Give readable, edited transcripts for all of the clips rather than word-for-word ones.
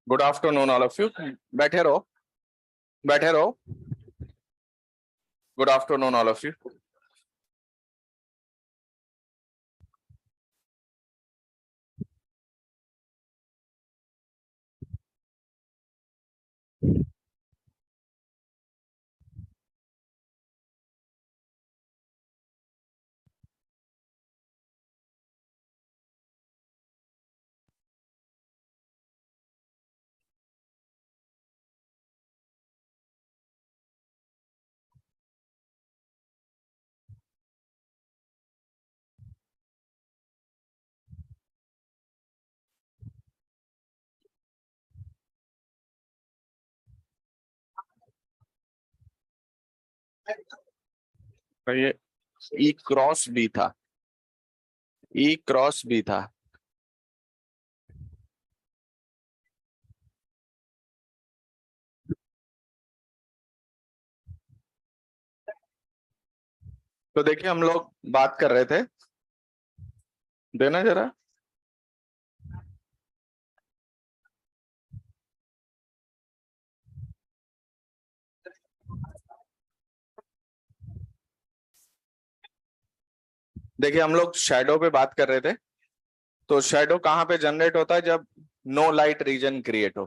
Good afternoon all of you. बैठे रहो, बैठे रहो। Good afternoon all of you. तो ये ई क्रॉस बी था, ई क्रॉस बी था। तो देखिए हम लोग बात कर रहे थे, देना जरा। देखिए हम लोग शैडो पे बात कर रहे थे। तो शैडो कहाँ पे जनरेट होता है? जब नो लाइट रीजन क्रिएट हो।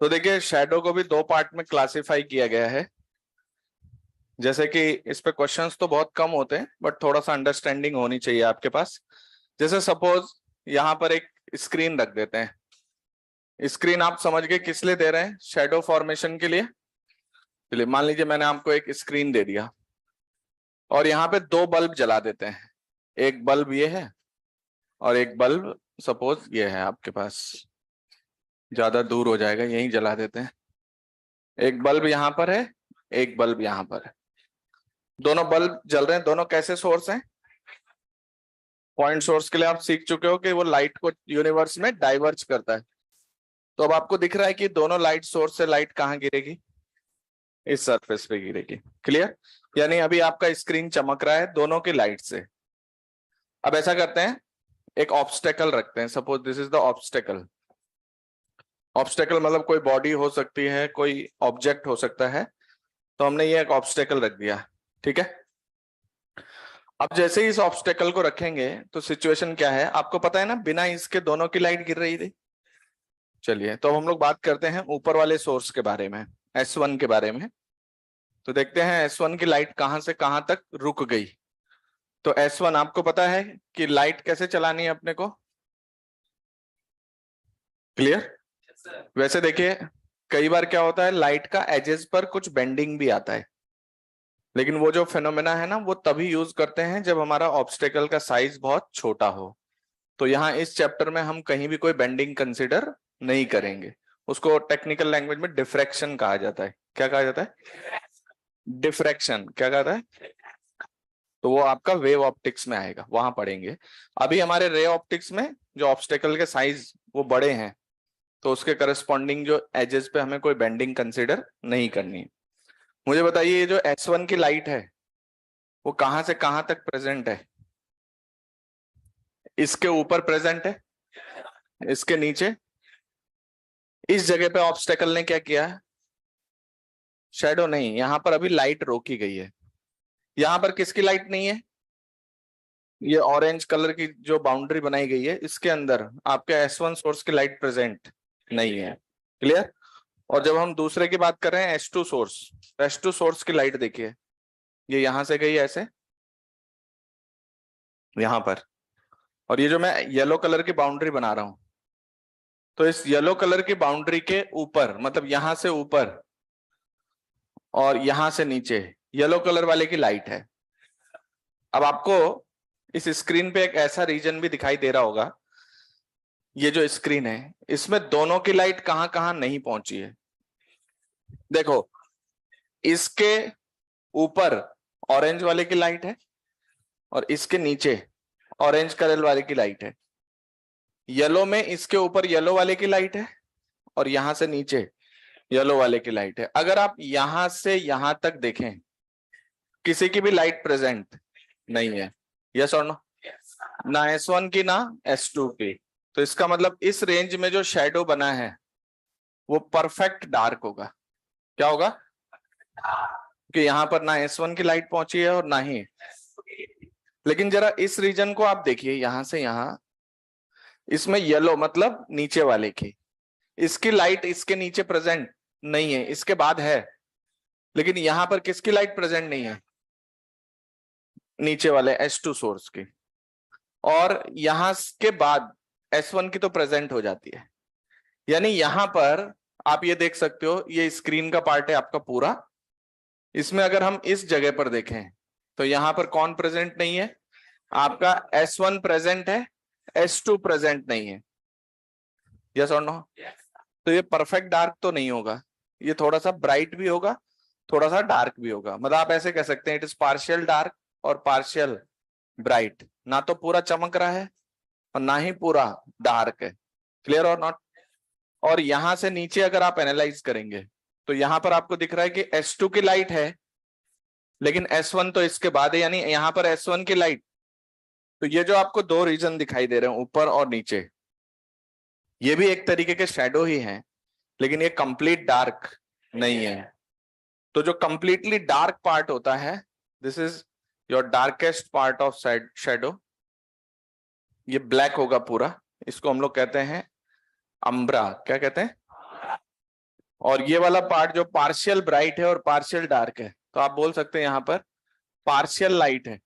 तो देखिए शैडो को भी दो पार्ट में क्लासिफाई किया गया है। जैसे कि इस पे क्वेश्चंस तो बहुत कम होते हैं, बट थोड़ा सा अंडरस्टैंडिंग होनी चाहिए आपके पास। जैसे सपोज यहाँ पर एक स्क्रीन रख देते हैं। स्क्रीन आप समझ गए किस लिए दे रहे हैं? शैडो फॉर्मेशन के लिए। चलिए मान लीजिए मैंने आपको एक स्क्रीन दे दिया और यहाँ पे दो बल्ब जला देते हैं। एक बल्ब ये है और एक बल्ब सपोज ये है आपके पास, ज्यादा दूर हो जाएगा, यहीं जला देते हैं। एक बल्ब यहाँ पर है, एक बल्ब यहाँ पर है। दोनों बल्ब जल रहे हैं। दोनों कैसे सोर्स हैं? पॉइंट सोर्स के लिए आप सीख चुके हो कि वो लाइट को यूनिवर्स में डाइवर्ज करता है। तो अब आपको दिख रहा है कि दोनों लाइट सोर्स से लाइट कहाँ गिरेगी? इस सरफेस पे गिरेगी। क्लियर? यानी अभी आपका स्क्रीन चमक रहा है दोनों की लाइट से। अब ऐसा करते हैं, एक ऑब्स्टेकल रखते हैं। Suppose this is the obstacle. Obstacle मतलब कोई बॉडी हो सकती है, कोई ऑब्जेक्ट हो सकता है। तो हमने ये एक ऑब्स्टेकल रख दिया, ठीक है। अब जैसे ही इस ऑब्स्टेकल को रखेंगे तो सिचुएशन क्या है आपको पता है ना, बिना इसके दोनों की लाइट गिर रही थी। चलिए तो हम लोग बात करते हैं ऊपर वाले सोर्स के बारे में, S1 के बारे में। तो देखते हैं S1 की लाइट कहां से कहां तक रुक गई। तो S1 आपको पता है कि लाइट कैसे चलानी है अपने को? क्लियर? वैसे देखिए कई बार क्या होता है, लाइट का एजेस पर कुछ बेंडिंग भी आता है। लेकिन वो जो फेनोमेना है ना, वो तभी यूज करते हैं जब हमारा ऑब्स्टेकल का साइज बहुत छोटा हो। तो यहाँ इस चैप्टर में हम कहीं भी कोई बेंडिंग कंसिडर नहीं करेंगे। उसको टेक्निकल लैंग्वेज में डिफ्रैक्शन कहा जाता है। क्या कहा जाता है? डिफ्रैक्शन। क्या कहता है? तो वो आपका वेव ऑप्टिक्स में आएगा, वहां पढ़ेंगे। अभी हमारे रे ऑप्टिक्स में जो ऑब्स्टेकल के साइज वो बड़े हैं, तो उसके करस्पॉन्डिंग जो एजेस पे हमें कोई बेंडिंग कंसिडर नहीं करनी है। मुझे बताइए ये जो S1 की लाइट है वो कहां से कहां तक प्रेजेंट है? इसके ऊपर प्रेजेंट है, इसके नीचे। इस जगह पे ऑब्स्टेकल ने क्या किया है? शैडो नहीं, यहां पर अभी लाइट रोकी गई है। यहां पर किसकी लाइट नहीं है? ये ऑरेंज कलर की जो बाउंड्री बनाई गई है, इसके अंदर आपके S1 सोर्स की लाइट प्रेजेंट नहीं है। क्लियर? और जब हम दूसरे की बात कर रहे हैं S2 सोर्स, S2 सोर्स की लाइट देखिए, ये यहां से गई ऐसे यहां पर। और ये जो मैं येलो कलर की बाउंड्री बना रहा हूं, तो इस येलो कलर की बाउंड्री के ऊपर, मतलब यहां से ऊपर और यहां से नीचे येलो कलर वाले की लाइट है। अब आपको इस स्क्रीन पे एक ऐसा रीजन भी दिखाई दे रहा होगा, ये जो स्क्रीन है इसमें दोनों की लाइट कहां कहां नहीं पहुंची है। देखो इसके ऊपर ऑरेंज वाले की लाइट है और इसके नीचे ऑरेंज कलर वाले की लाइट है। येलो में इसके ऊपर येलो वाले की लाइट है और यहां से नीचे येलो वाले की लाइट है। अगर आप यहां से यहां तक देखें, किसी की भी लाइट प्रेजेंट नहीं है। यस और नो? ना S1 की ना S2 की। तो इसका मतलब इस रेंज में जो शैडो बना है वो परफेक्ट डार्क होगा। क्या होगा? कि यहाँ पर ना S1 की लाइट पहुंची है और ना ही, लेकिन जरा इस रीजन को आप देखिए, यहां से यहां, इसमें येलो मतलब नीचे वाले की, इसकी लाइट इसके नीचे प्रेजेंट नहीं है, इसके बाद है, लेकिन यहां पर किसकी लाइट प्रेजेंट नहीं है? नीचे वाले S2 सोर्स की। और यहां के बाद S1 की तो प्रेजेंट हो जाती है। यानी यहां पर आप ये देख सकते हो, ये स्क्रीन का पार्ट है आपका पूरा। इसमें अगर हम इस जगह पर देखें तो यहां पर कौन प्रेजेंट नहीं है? आपका S1 प्रेजेंट है, S2 प्रेजेंट नहीं है। यस और नो? तो ये परफेक्ट डार्क तो नहीं होगा, ये थोड़ा सा ब्राइट भी होगा, थोड़ा सा डार्क भी होगा। मतलब आप ऐसे कह सकते हैं इट इज पार्शियल डार्क और पार्शियल ब्राइट, ना तो पूरा चमक रहा है और ना ही पूरा डार्क है। क्लियर और नॉट? और यहां से नीचे अगर आप एनालाइज करेंगे तो यहां पर आपको दिख रहा है कि S2 की लाइट है, लेकिन S1 तो इसके बाद है, यानी यहां पर S1 की लाइट। तो ये जो आपको दो रीजन दिखाई दे रहे हैं ऊपर और नीचे, ये भी एक तरीके के शैडो ही हैं, लेकिन ये कंप्लीट डार्क नहीं है। तो जो कंप्लीटली डार्क पार्ट होता है, this is your darkest part of shadow. ये ब्लैक होगा पूरा, इसको हम लोग कहते हैं अम्ब्रा। क्या कहते हैं? और ये वाला पार्ट जो पार्शियल ब्राइट है और पार्शियल डार्क है, तो आप बोल सकते हैं यहां पर पार्शियल लाइट है।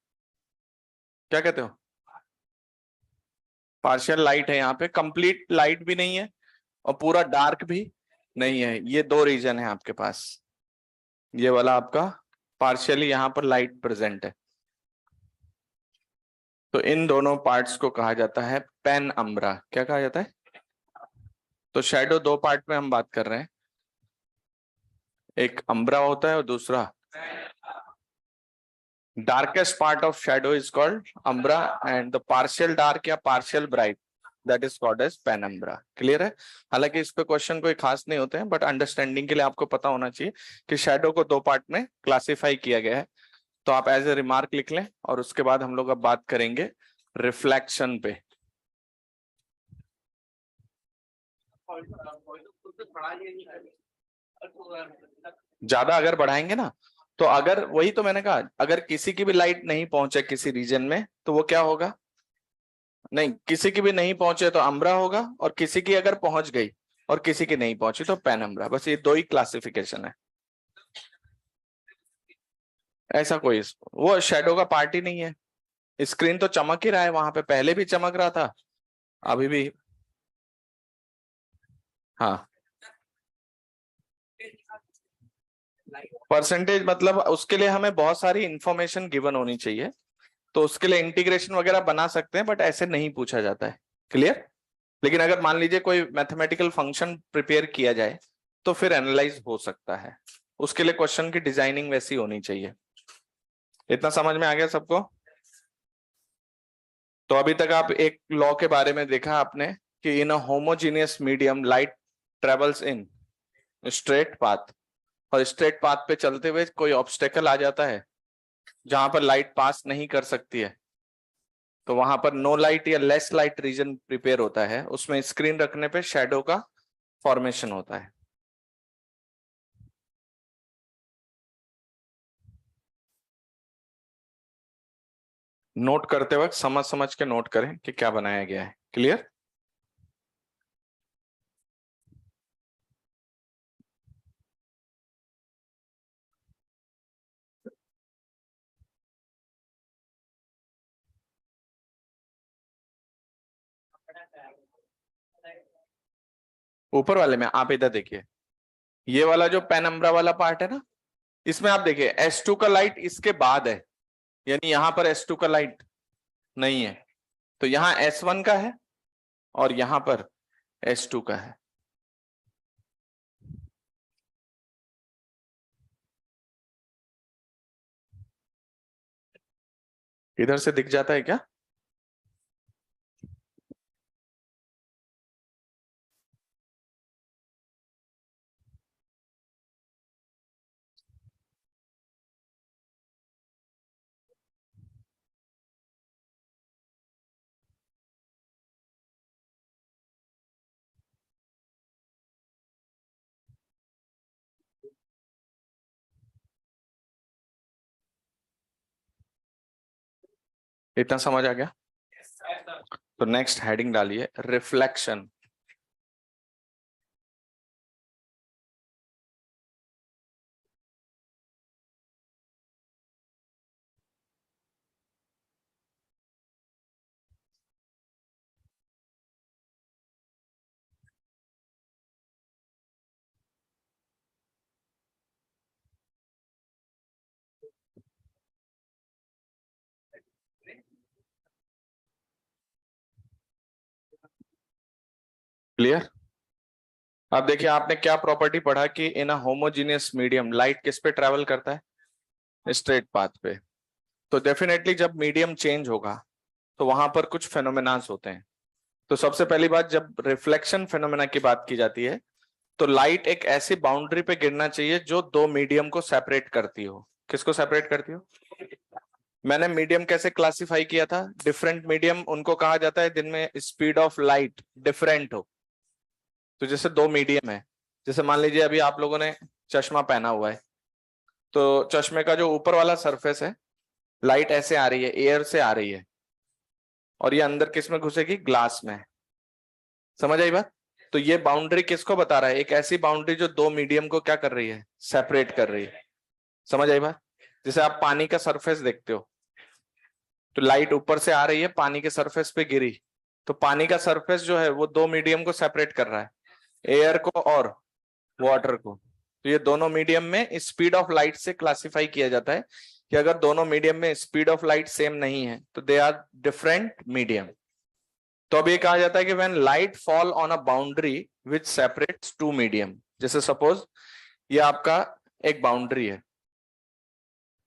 क्या कहते हो? पार्शियल लाइट है, यहाँ पे कंप्लीट लाइट भी नहीं है और पूरा डार्क भी नहीं है। ये दो रीजन है आपके पास। ये वाला आपका पार्शियली यहाँ पर लाइट प्रेजेंट है। तो इन दोनों पार्ट्स को कहा जाता है पेन अम्ब्रा। क्या कहा जाता है? तो शैडो दो पार्ट में हम बात कर रहे हैं, एक अम्ब्रा होता है और दूसरा darkest part of shadow is called umbra, and the partial dark या partial bright that is called as penumbra. Clear है? हालांकि इस पे क्वेश्चन कोई खास नहीं होते हैं, बट अंडरस्टैंडिंग के लिए आपको पता होना चाहिए कि शैडो को दो पार्ट में क्लासिफाई किया गया है। तो आप एज ए रिमार्क लिख लें, और उसके बाद हम लोग अब बात करेंगे रिफ्लेक्शन पे। ज्यादा अगर बढ़ाएंगे ना, तो अगर, वही तो मैंने कहा, अगर किसी की भी लाइट नहीं पहुंचे किसी रीजन में तो वो क्या होगा? नहीं, किसी की भी नहीं पहुंचे तो अम्ब्रा होगा, और किसी की अगर पहुंच गई और किसी की नहीं पहुंची तो पेनम्ब्रा। बस ये दो ही क्लासिफिकेशन है। ऐसा कोई वो शेडो का पार्ट ही नहीं है। स्क्रीन तो चमक ही रहा है, वहां पे पहले भी चमक रहा था, अभी भी। हाँ, परसेंटेज मतलब उसके लिए हमें बहुत सारी इंफॉर्मेशन गिवन होनी चाहिए, तो उसके लिए इंटीग्रेशन वगैरह बना सकते हैं, बट ऐसे नहीं पूछा जाता है। क्लियर? लेकिन अगर मान लीजिए कोई मैथमेटिकल फंक्शन प्रिपेयर किया जाए तो फिर एनालाइज हो सकता है। उसके लिए क्वेश्चन की डिजाइनिंग वैसी होनी चाहिए। इतना समझ में आ गया सबको? तो अभी तक आप एक लॉ के बारे में देखा आपने कि in a homogeneous medium light travels in straight path, और स्ट्रेट पाथ पे चलते हुए कोई ऑब्स्टेकल आ जाता है जहां पर लाइट पास नहीं कर सकती है, तो वहां पर नो लाइट या लेस लाइट रीजन प्रिपेयर होता है, उसमें स्क्रीन रखने पे शैडो का फॉर्मेशन होता है। नोट करते वक्त समझ समझ के नोट करें कि क्या बनाया गया है। क्लियर? ऊपर वाले में आप इधर देखिए, ये वाला जो पेनम्ब्रा वाला पार्ट है ना, इसमें आप देखिए S2 का लाइट इसके बाद है, यानी यहां पर S2 का लाइट नहीं है, तो यहां S1 का है और यहां पर S2 का है। इधर से दिख जाता है क्या? इतना समझ आ गया? तो नेक्स्ट हेडिंग डालिए रिफ्लेक्शन। क्लियर? अब देखिए आपने क्या प्रॉपर्टी पढ़ा कि in a homogeneous medium light किस पे ट्रेवल करता है? स्ट्रेट पाथ पे। तो डेफिनेटली जब मीडियम चेंज होगा तो वहां पर कुछ फेनोमेनास होते हैं। तो सबसे पहली बात, जब रिफ्लेक्शन फेनोमेना की बात की जाती है तो लाइट एक ऐसी बाउंड्री पे गिरना चाहिए जो दो मीडियम को सेपरेट करती हो। किसको सेपरेट करती हो? मैंने मीडियम कैसे क्लासिफाई किया था? डिफरेंट मीडियम उनको कहा जाता है जिनमें स्पीड ऑफ लाइट डिफरेंट हो। तो जैसे दो मीडियम है, जैसे मान लीजिए अभी आप लोगों ने चश्मा पहना हुआ है, तो चश्मे का जो ऊपर वाला सरफेस है, लाइट ऐसे आ रही है, एयर से आ रही है, और ये अंदर किस में घुसेगी? ग्लास में। समझ आई बात? तो ये बाउंड्री किसको बता रहा है? एक ऐसी बाउंड्री जो दो मीडियम को क्या कर रही है? सेपरेट कर रही है। समझ आई बात? जैसे आप पानी का सरफेस देखते हो, तो लाइट ऊपर से आ रही है, पानी के सरफेस पे गिरी, तो पानी का सरफेस जो है वो दो मीडियम को सेपरेट कर रहा है, एयर को और वाटर को। तो ये दोनों मीडियम में स्पीड ऑफ लाइट से क्लासिफाई किया जाता है कि अगर दोनों मीडियम में स्पीड ऑफ लाइट सेम नहीं है तो दे आर डिफरेंट मीडियम। तो अब ये कहा जाता है कि when light fall on a boundary which separates two medium. जैसे सपोज ये आपका एक बाउंड्री है,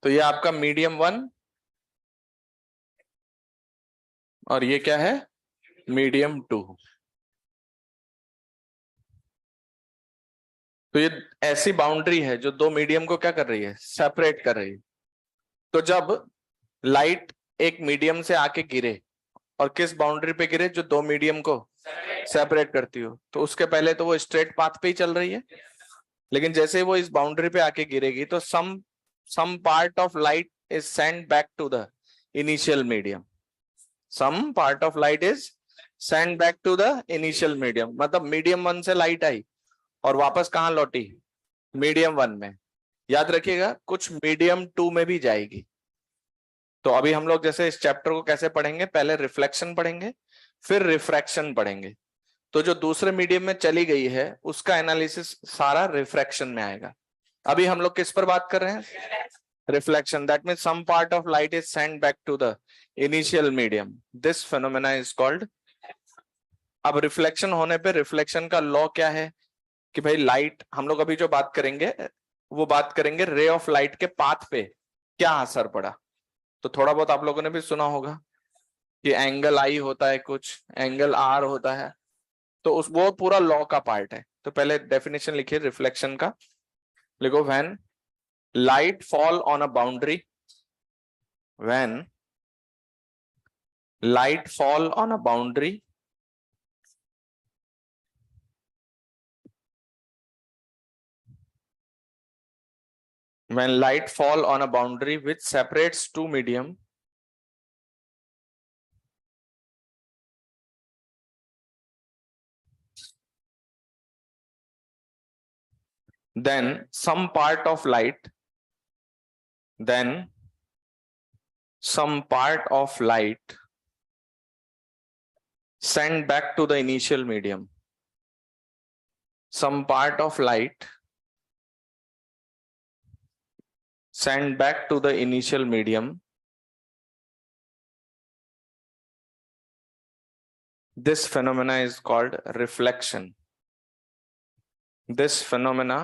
तो ये आपका मीडियम 1 और ये क्या है? मीडियम 2। तो ये ऐसी बाउंड्री है जो दो मीडियम को क्या कर रही है? सेपरेट कर रही है। तो जब लाइट एक मीडियम से आके गिरे और किस बाउंड्री पे गिरे? जो दो मीडियम को सेपरेट करती हो, तो उसके पहले तो वो स्ट्रेट पाथ पे ही चल रही है, लेकिन जैसे ही वो इस बाउंड्री पे आके गिरेगी तो some part of light is send back to the initial medium. Some part of light is send back to the initial medium. मतलब मीडियम 1 से लाइट आई और वापस कहां लौटी? मीडियम 1 में। याद रखिएगा कुछ मीडियम 2 में भी जाएगी। तो अभी हम लोग जैसे इस चैप्टर को कैसे पढ़ेंगे? पहले रिफ्लेक्शन पढ़ेंगे, फिर रिफ्रैक्शन पढ़ेंगे। तो जो दूसरे मीडियम में चली गई है उसका एनालिसिस सारा रिफ्रैक्शन में आएगा। अभी हम लोग किस पर बात कर रहे हैं? Reflection. That means some part of light is send back to the initial medium. This phenomena is called. अब रिफ्लेक्शन होने पे रिफ्लेक्शन का लॉ क्या है कि भाई लाइट, हम लोग अभी जो बात करेंगे वो बात करेंगे रे ऑफ लाइट के पाथ पे क्या असर पड़ा। तो थोड़ा बहुत आप लोगों ने भी सुना होगा कि एंगल आई होता है, कुछ एंगल आर होता है। तो उस वो पूरा लॉ का पार्ट है। तो पहले डेफिनेशन लिखिए रिफ्लेक्शन का। लिखो when light fall on a boundary, when light fall on a boundary when light fall on a boundary which separates two medium, then some part of light, then some part of light sent back to the initial medium. Some part of light sent back to the initial medium. This phenomena is called reflection. This phenomena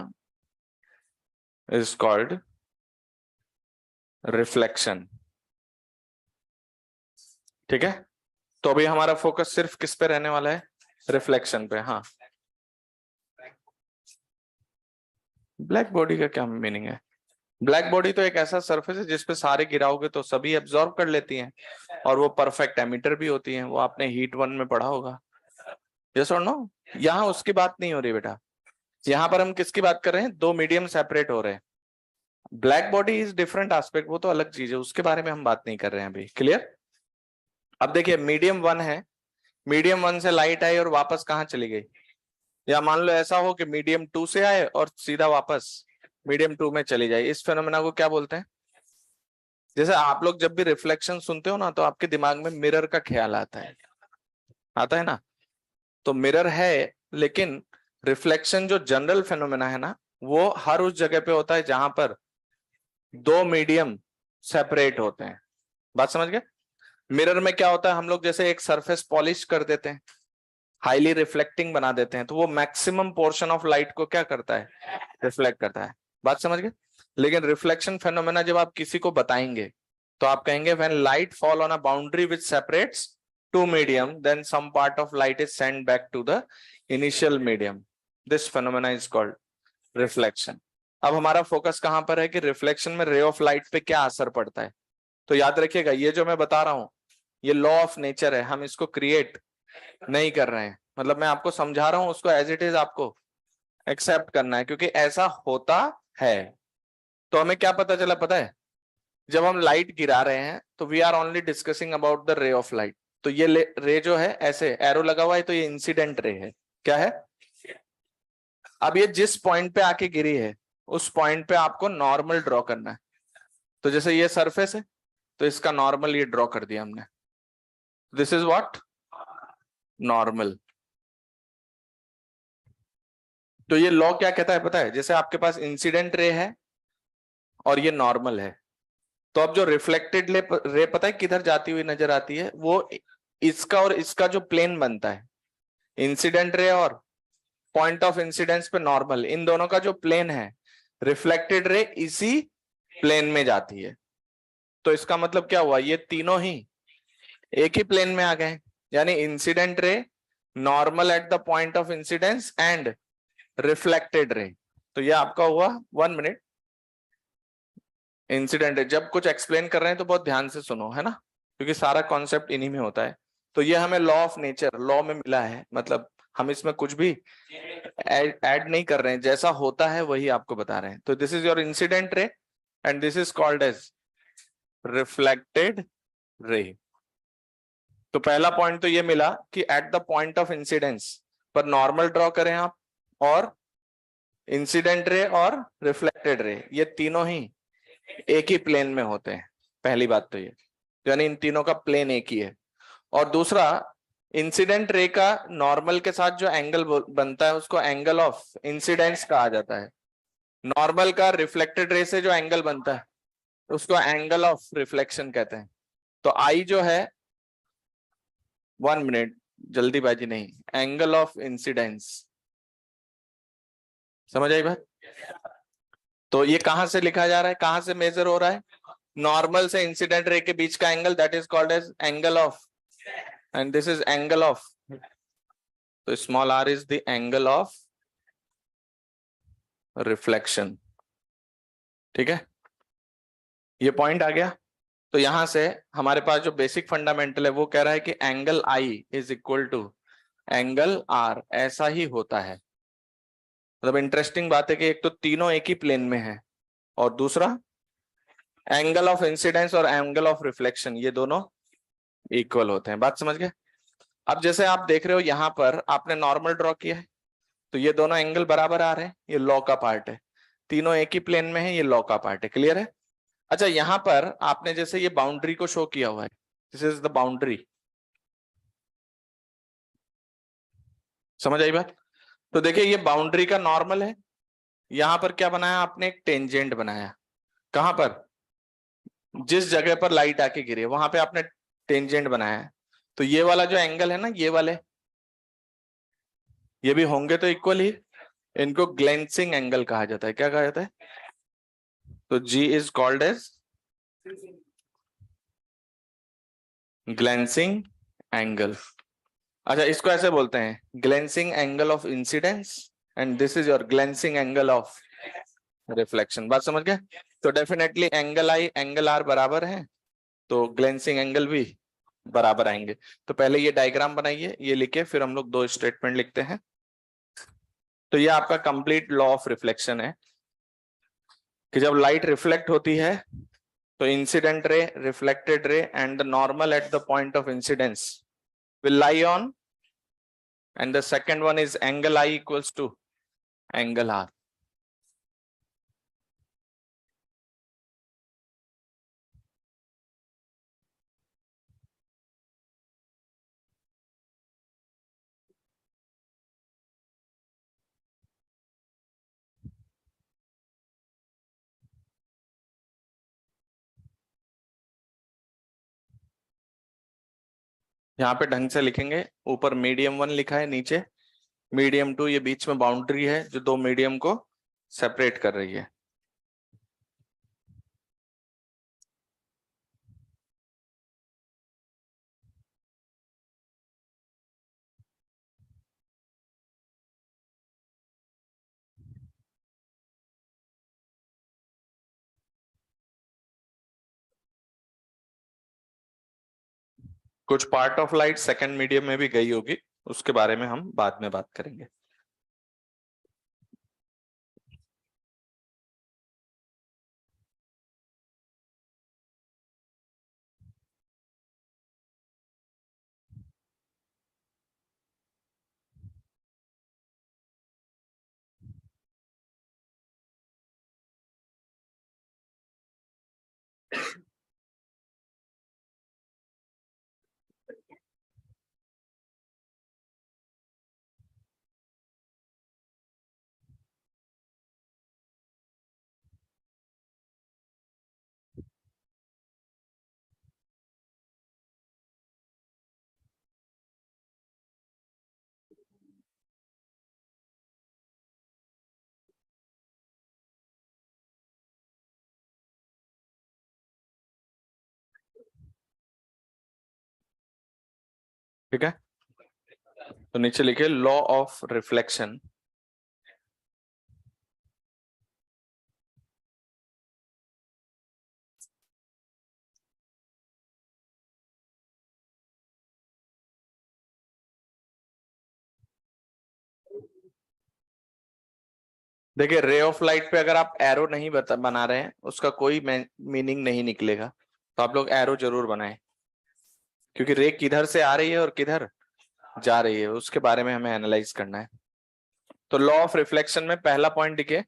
is called reflection. ठीक है? तो अभी हमारा focus सिर्फ किस पे रहने वाला है? रिफ्लेक्शन पे। हाँ, ब्लैक बॉडी का क्या मीनिंग है? ब्लैक बॉडी तो एक ऐसा सरफेस है जिसपे सारे गिराओगे तो सभी एब्जॉर्ब कर लेती हैं और वो परफेक्ट एमिटर भी होती हैं। वो आपने हीट 1 में पढ़ा होगा। यस और नो? यहाँ उसकी बात नहीं हो रही बेटा, यहाँ पर हम किसकी बात कर रहे हैं? दो मीडियम सेपरेट हो रहे हैं। Black body is different aspect, वो तो अलग चीज है, उसके बारे में हम बात नहीं कर रहे हैं अभी। क्लियर? अब देखिए मीडियम 1 है, मीडियम 1 से लाइट आई और वापस कहाँ चली गई, या मान लो ऐसा हो कि मीडियम 2 से आए और सीधा वापस मीडियम 2 में चली जाए, इस फेनोमेना को क्या बोलते हैं? जैसे आप लोग जब भी रिफ्लेक्शन सुनते हो ना तो आपके दिमाग में मिरर का ख्याल आता है ना? तो मिरर है, लेकिन रिफ्लेक्शन जो जनरल फेनोमेना है ना, वो हर उस जगह पे होता है जहां पर दो मीडियम सेपरेट होते हैं। बात समझ गए? मिरर में क्या होता है, हम लोग जैसे एक सरफेस पॉलिश कर देते हैं, हाईली रिफ्लेक्टिंग बना देते हैं, तो वो मैक्सिमम पोर्शन ऑफ लाइट को क्या करता है, रिफ्लेक्ट करता है। बात समझ गए? लेकिन रिफ्लेक्शन फेनोमेना जब आप किसी को बताएंगे तो आप कहेंगे when light fall on a boundary which separates two medium then some part of light is send back to the initial medium, this phenomena is called reflection. अब हमारा फोकस कहां पर है कि रिफ्लेक्शन में रे ऑफ लाइट पे क्या असर पड़ता है। तो याद रखिएगा ये जो मैं बता रहा हूं ये लॉ ऑफ नेचर है, हम इसको क्रिएट नहीं कर रहे हैं, मतलब मैं आपको समझा रहा हूं, उसको एज इट इज आपको एक्सेप्ट करना है क्योंकि ऐसा होता है। तो हमें क्या पता चला पता है, जब हम लाइट गिरा रहे हैं तो we are only discussing about the ray of light. तो ये रे जो है ऐसे एरो लगा हुआ है तो ये इंसिडेंट रे है। क्या है? अब ये जिस पॉइंट पे आके गिरी है उस पॉइंट पे आपको नॉर्मल ड्रॉ करना है। तो जैसे ये सरफेस है तो इसका नॉर्मल ये ड्रॉ कर दिया हमने, दिस इज व्हाट, नॉर्मल। तो ये लॉ क्या कहता है पता है, जैसे आपके पास इंसिडेंट रे है और ये नॉर्मल है, तो अब जो रिफ्लेक्टेड रे पता है किधर जाती हुई नजर आती है, वो इसका और इसका जो प्लेन बनता है, इंसिडेंट रे और पॉइंट ऑफ इंसिडेंस पे नॉर्मल, इन दोनों का जो प्लेन है रिफ्लेक्टेड रे इसी प्लेन में जाती है। तो इसका मतलब क्या हुआ, ये तीनों ही एक ही प्लेन में आ गए, यानी incident ray, normal at the point of incidence and reflected ray. तो ये आपका हुआ 1 मिनट इंसिडेंट रे। जब कुछ एक्सप्लेन कर रहे हैं तो बहुत ध्यान से सुनो, है ना, क्योंकि सारा कॉन्सेप्ट इन्हीं में होता है। तो ये हमें लॉ ऑफ नेचर, लॉ में मिला है, मतलब हम इसमें कुछ भी ऐड नहीं कर रहे हैं, जैसा होता है वही आपको बता रहे हैं। तो this is your incident ray and this is called as reflected ray. तो पहला पॉइंट तो ये मिला कि at the point of incidence पर नॉर्मल ड्रॉ करें आप, और इंसिडेंट रे और रिफ्लेक्टेड रे ये तीनों ही एक ही प्लेन में होते हैं। पहली बात तो ये, यानी इन तीनों का प्लेन एक ही है। और दूसरा, इंसिडेंट रे का नॉर्मल के साथ जो एंगल बनता है उसको एंगल ऑफ इंसिडेंस कहा जाता है। नॉर्मल का रिफ्लेक्टेड रे से जो एंगल बनता है उसको एंगल ऑफ रिफ्लेक्शन कहते हैं। तो आई जो है, 1 मिनट जल्दीबाजी नहीं, एंगल ऑफ इंसिडेंस, समझ आई बात? तो ये कहां से लिखा जा रहा है, कहां से मेजर हो रहा है, नॉर्मल से इंसिडेंट रे के बीच का angle, that is called as angle of, and this is angle of, तो small r is the angle of reflection. ठीक है, ये पॉइंट आ गया। तो यहां से हमारे पास जो बेसिक फंडामेंटल है वो कह रहा है कि angle I is equal to angle R, ऐसा ही होता है। मतलब इंटरेस्टिंग बात है कि एक तो तीनों एक ही प्लेन में है, और दूसरा एंगल ऑफ इंसिडेंस और एंगल ऑफ रिफ्लेक्शन ये दोनों इक्वल होते हैं। बात समझ गए? अब जैसे आप देख रहे हो यहां पर आपने नॉर्मल ड्रॉ किया है तो ये दोनों एंगल बराबर आ रहे हैं, ये लॉ का पार्ट है, तीनों एक ही प्लेन में है, ये लॉ का पार्ट है। क्लियर है? अच्छा, यहां पर आपने जैसे ये बाउंड्री को शो किया हुआ है, दिस इज द बाउंड्री, समझ आई बात? तो देखिए ये बाउंड्री का नॉर्मल है, यहां पर क्या बनाया आपने, एक टेंजेंट बनाया। कहां पर, जिस जगह पर लाइट आके गिरी है वहां पे आपने टेंजेंट बनाया है। तो ये वाला जो एंगल है ना, ये वाले, ये भी होंगे तो इक्वल ही, इनको ग्लेंसिंग एंगल कहा जाता है। क्या कहा जाता है? तो G is called as glancing angle. अच्छा, इसको ऐसे बोलते हैं, glancing angle of incidence and this is your glancing angle of reflection. बात समझ गए? तो definitely angle i angle r बराबर है, तो ग्लेंसिंग एंगल भी बराबर आएंगे। तो पहले ये डायग्राम बनाइए, ये लिखे, फिर हम लोग दो स्टेटमेंट लिखते हैं। तो ये आपका कंप्लीट लॉ ऑफ रिफ्लेक्शन है कि जब लाइट रिफ्लेक्ट होती है तो incident ray, reflected ray and the normal at the point of incidence will lie on, and the second one is angle I equals to angle R. यहाँ पे ढंग से लिखेंगे, ऊपर मीडियम 1 लिखा है, नीचे मीडियम 2, ये बीच में बाउंड्री है जो दो मीडियम को सेपरेट कर रही है। कुछ part of light second medium में भी गई होगी, उसके बारे में हम बाद में बात करेंगे। ठीक है, तो नीचे लिखे लॉ ऑफ रिफ्लेक्शन। देखिए, रे ऑफ लाइट पे अगर आप एरो नहीं बना रहे हैं, उसका कोई मीनिंग नहीं निकलेगा, तो आप लोग एरो जरूर बनाएं, क्योंकि रे किधर से आ रही है और किधर जा रही है उसके बारे में हमें एनालाइज करना है। तो लॉ ऑफ रिफ्लेक्शन में पहला पॉइंट लिखिए,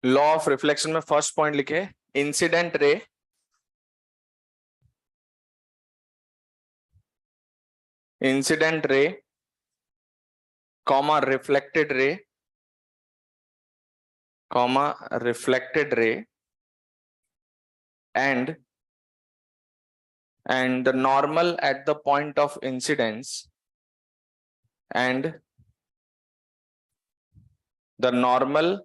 लॉ ऑफ रिफ्लेक्शन में फर्स्ट पॉइंट लिखे, incident ray comma reflected ray and the normal at the point of incidence and the normal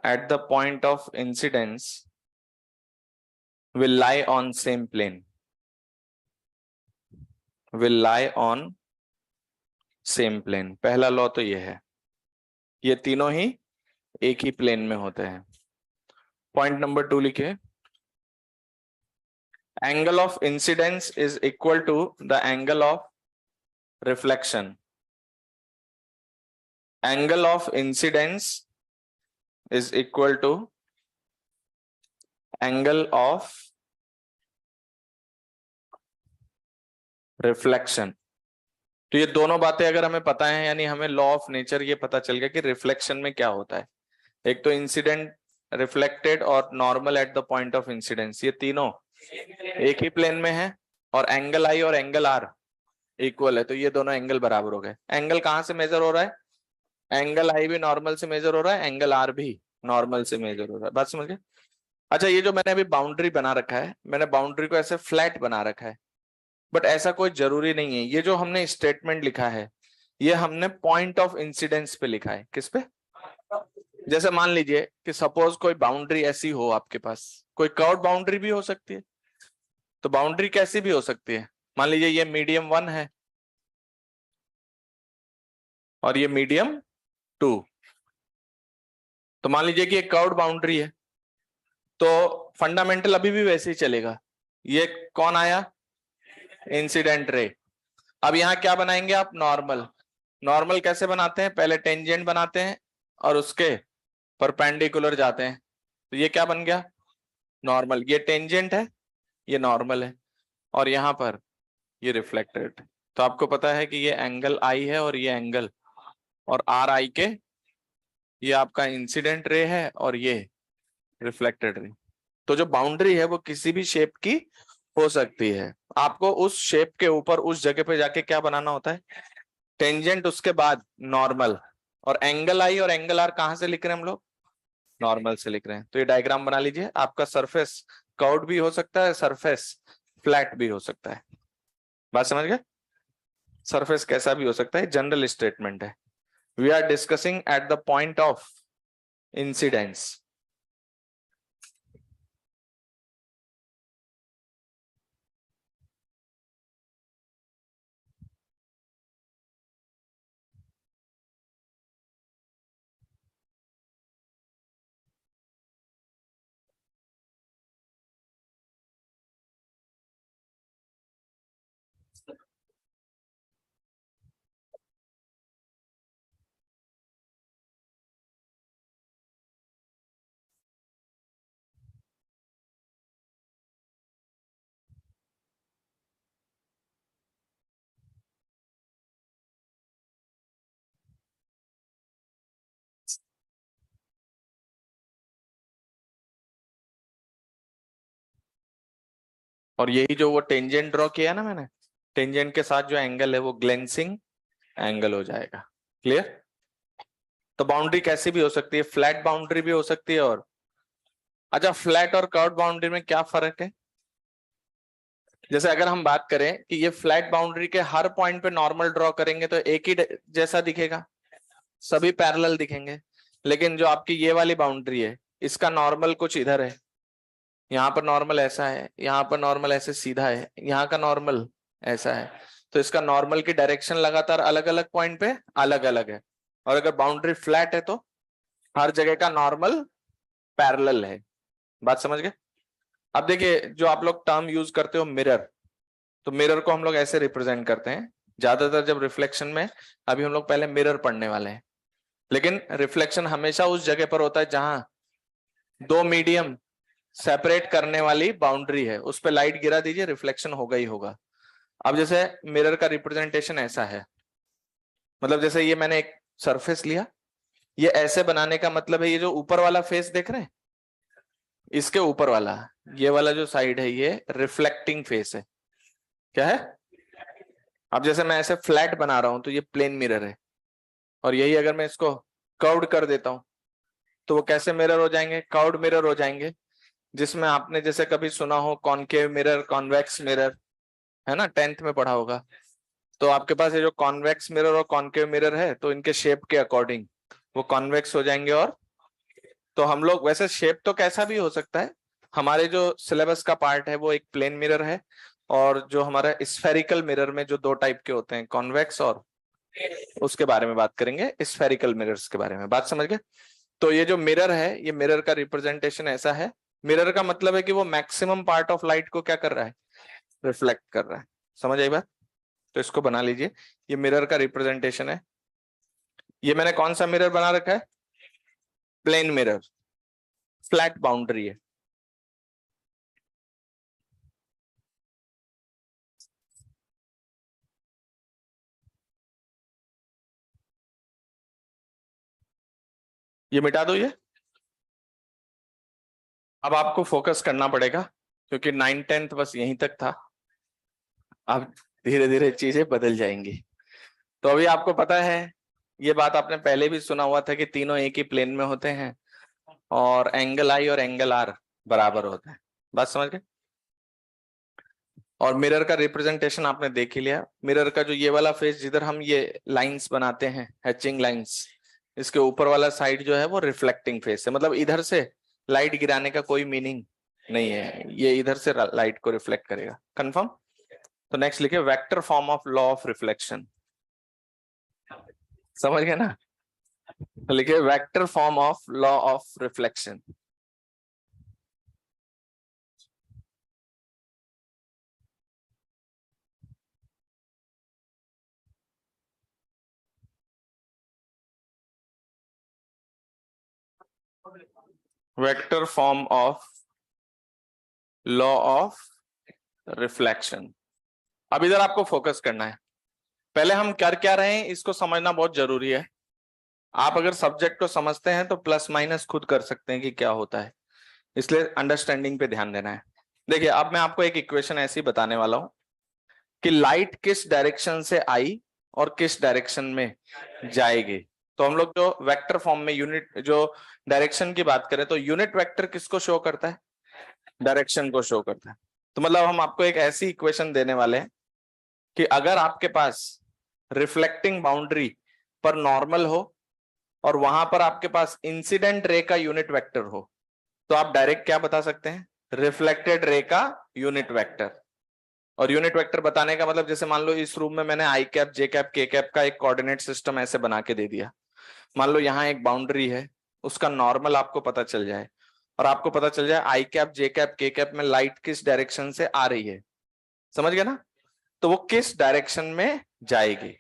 at the point of incidence will lie on same plane, पहला law तो ये है, ये तीनों ही एक ही plane में होते हैं। पॉइंट नंबर 2 लिखिए, angle of incidence is equal to the angle of reflection. Angle of incidence is equal to angle of reflection. तो ये दोनों बातें अगर हमें पता है, यानी हमें लॉ ऑफ नेचर ये पता चल गया कि रिफ्लेक्शन में क्या होता है। एक तो इंसिडेंट, रिफ्लेक्टेड और normal at the point of incidence, ये तीनों एक ही प्लेन में है, और एंगल आई और एंगल आर इक्वल है, तो ये दोनों एंगल बराबर हो गए। एंगल कहां से मेजर हो रहा है? एंगल आई भी नॉर्मल से मेजर हो रहा है, एंगल आर भी नॉर्मल से मेजर हो रहा है। बात समझ गए? अच्छा, ये जो मैंने अभी बाउंड्री बना रखा है, मैंने बाउंड्री को ऐसे फ्लैट बना रखा है, बट ऐसा कोई जरूरी नहीं है। ये जो हमने स्टेटमेंट लिखा है, ये हमने पॉइंट ऑफ इंसिडेंस पे लिखा है। किस पे? जैसे मान लीजिए कि सपोज कोई बाउंड्री ऐसी हो आपके पास, कोई कर्व बाउंड्री भी हो सकती है, तो बाउंड्री कैसी भी हो सकती है। मान लीजिए ये मीडियम 1 है और ये मीडियम 2, तो मान लीजिए कि एक कर्व्ड बाउंड्री है, तो फंडामेंटल अभी भी वैसे ही चलेगा। ये कौन आया? Incident ray. अब यहाँ क्या बनाएंगे आप? नॉर्मल। नॉर्मल कैसे बनाते हैं? पहले टेंजेंट बनाते हैं और उसके परपेंडिकुलर जाते हैं। तो ये क्या बन गया? नॉर्मल। ये टेंजेंट है, ये नॉर्मल है, और यहाँ पर ये रिफ्लेक्टेड। तो आपको पता है कि ये एंगल आई है और ये एंगल, और आर आई के, ये आपका इंसिडेंट रे है और ये रिफ्लेक्टेड रे। तो जो बाउंड्री है वो किसी भी शेप की हो सकती है। आपको उस शेप के ऊपर उस जगह पे जाके क्या बनाना होता है? टेंजेंट, उसके बाद नॉर्मल, और एंगल आई और एंगल आर कहां से लिख रहे हैं हम लोग? नॉर्मल से लिख रहे हैं। तो ये डायग्राम बना लीजिए। आपका सरफेस कर्व्ड भी हो सकता है, सरफेस फ्लैट भी हो सकता है। बात समझ गए? सरफेस कैसा भी हो सकता है, जनरल स्टेटमेंट है। We are discussing at the point of incidence. और यही जो वो टेंजेंट ड्रॉ किया ना मैंने, टेंजेंट के साथ जो एंगल है वो ग्लेंसिंग एंगल हो जाएगा। क्लियर? तो बाउंड्री कैसी भी हो सकती है, फ्लैट बाउंड्री भी हो सकती है। और अच्छा, फ्लैट और कर्व्ड बाउंड्री में क्या फर्क है? जैसे अगर हम बात करें कि ये फ्लैट बाउंड्री के हर पॉइंट पे नॉर्मल ड्रॉ करेंगे तो एक ही जैसा दिखेगा, सभी पैरेलल दिखेंगे। लेकिन जो आपकी ये वाली बाउंड्री है, इसका नॉर्मल कुछ इधर है, यहाँ पर नॉर्मल ऐसा है, यहाँ पर नॉर्मल ऐसे सीधा है, यहाँ का नॉर्मल ऐसा है। तो इसका नॉर्मल की डायरेक्शन लगातार अलग अलग पॉइंट पे अलग अलग है। और अगर बाउंड्री फ्लैट है तो हर जगह का नॉर्मल पैरेलल है। बात समझ गए? अब देखिए, जो आप लोग टर्म यूज करते हो मिरर, तो मिरर को हम लोग ऐसे रिप्रेजेंट करते हैं ज्यादातर जब रिफ्लेक्शन में। अभी हम लोग पहले मिरर पढ़ने वाले हैं। लेकिन रिफ्लेक्शन हमेशा उस जगह पर होता है जहां दो मीडियम सेपरेट करने वाली बाउंड्री है, उस पर लाइट गिरा दीजिए, रिफ्लेक्शन होगा ही होगा। अब जैसे मिरर का रिप्रेजेंटेशन ऐसा है, मतलब जैसे ये मैंने एक सरफेस लिया, ये ऐसे बनाने का मतलब है, ये जो ऊपर वाला फेस देख रहे हैं, इसके ऊपर वाला, ये वाला जो साइड है, ये रिफ्लेक्टिंग फेस है। क्या है? अब जैसे मैं ऐसे फ्लैट बना रहा हूं तो ये प्लेन मिरर है, और यही अगर मैं इसको कर्व्ड कर देता हूं तो वो कैसे मिरर हो जाएंगे? कर्व्ड मिरर हो जाएंगे। जिसमें आपने जैसे कभी सुना हो कॉनकेव मिरर, कॉन्वेक्स मिरर, है ना, 10th में पढ़ा होगा। तो आपके पास ये जो कॉन्वेक्स मिरर और कॉनकेव मिरर है, तो इनके शेप के अकॉर्डिंग वो कॉन्वेक्स हो जाएंगे। और तो हम लोग वैसे शेप तो कैसा भी हो सकता है। हमारे जो सिलेबस का पार्ट है वो एक प्लेन मिरर है, और जो हमारा स्फेरिकल मिरर में जो दो टाइप के होते हैं, कॉन्वेक्स और, उसके बारे में बात करेंगे, स्फेरिकल मिरर्स के बारे में। बात समझ गए? तो ये जो मिरर है, ये मिरर का रिप्रेजेंटेशन ऐसा है। मिरर का मतलब है कि वो मैक्सिमम पार्ट ऑफ लाइट को क्या कर रहा है? रिफ्लेक्ट कर रहा है। समझ आई बात? तो इसको बना लीजिए, ये मिरर का रिप्रेजेंटेशन है। ये मैंने कौन सा मिरर बना रखा है? प्लेन मिरर, फ्लैट बाउंड्री है। ये मिटा दो ये। अब आपको फोकस करना पड़ेगा, क्योंकि 9th 10th बस यहीं तक था। अब धीरे धीरे चीजें बदल जाएंगी। तो अभी आपको पता है, ये बात आपने पहले भी सुना हुआ था कि तीनों एक ही प्लेन में होते हैं, और एंगल आई और एंगल आर बराबर होता है। बात समझ गए? और मिरर का रिप्रेजेंटेशन आपने देख ही लिया। मिरर का जो ये वाला फेस, जिधर हम ये लाइंस बनाते हैं, हैचिंग लाइंस, इसके ऊपर वाला साइड जो है वो रिफ्लेक्टिंग फेस है। मतलब इधर से लाइट गिराने का कोई मीनिंग नहीं है, ये इधर से लाइट को रिफ्लेक्ट करेगा। कंफर्म? तो नेक्स्ट लिखिए, vector form of law of reflection. समझ गए ना? तो लिखिए vector form of law of reflection. Vector form of law of reflection. अब इधर आपको फोकस करना है। पहले हम कर क्या रहे हैं इसको समझना बहुत जरूरी है। आप अगर सब्जेक्ट को समझते हैं तो प्लस माइनस खुद कर सकते हैं कि क्या होता है, इसलिए अंडरस्टैंडिंग पे ध्यान देना है। देखिए अब मैं आपको एक इक्वेशन ऐसी बताने वाला हूं कि लाइट किस डायरेक्शन से आई और किस डायरेक्शन में जाएगी। तो हम लोग जो वेक्टर फॉर्म में यूनिट जो डायरेक्शन की बात करें तो यूनिट वेक्टर किसको शो करता है, डायरेक्शन को शो करता है। तो मतलब हम आपको एक ऐसी इक्वेशन देने वाले हैं कि अगर आपके पास रिफ्लेक्टिंग बाउंड्री पर नॉर्मल हो और वहां पर आपके पास इंसिडेंट रे का यूनिट वेक्टर हो तो आप डायरेक्ट क्या बता सकते हैं, रिफ्लेक्टेड रे का यूनिट वेक्टर। और यूनिट वेक्टर बताने का मतलब जैसे मान लो इस रूम में मैंने आई कैप जे कैप के कैप का एक कोऑर्डिनेट सिस्टम ऐसे बना के दे दिया। मान लो यहाँ एक बाउंड्री है, उसका नॉर्मल आपको पता चल जाए और आपको पता चल जाए आई कैप जे कैप के कैप में लाइट किस डायरेक्शन से आ रही है, समझ गए ना, तो वो किस डायरेक्शन में जाएगी।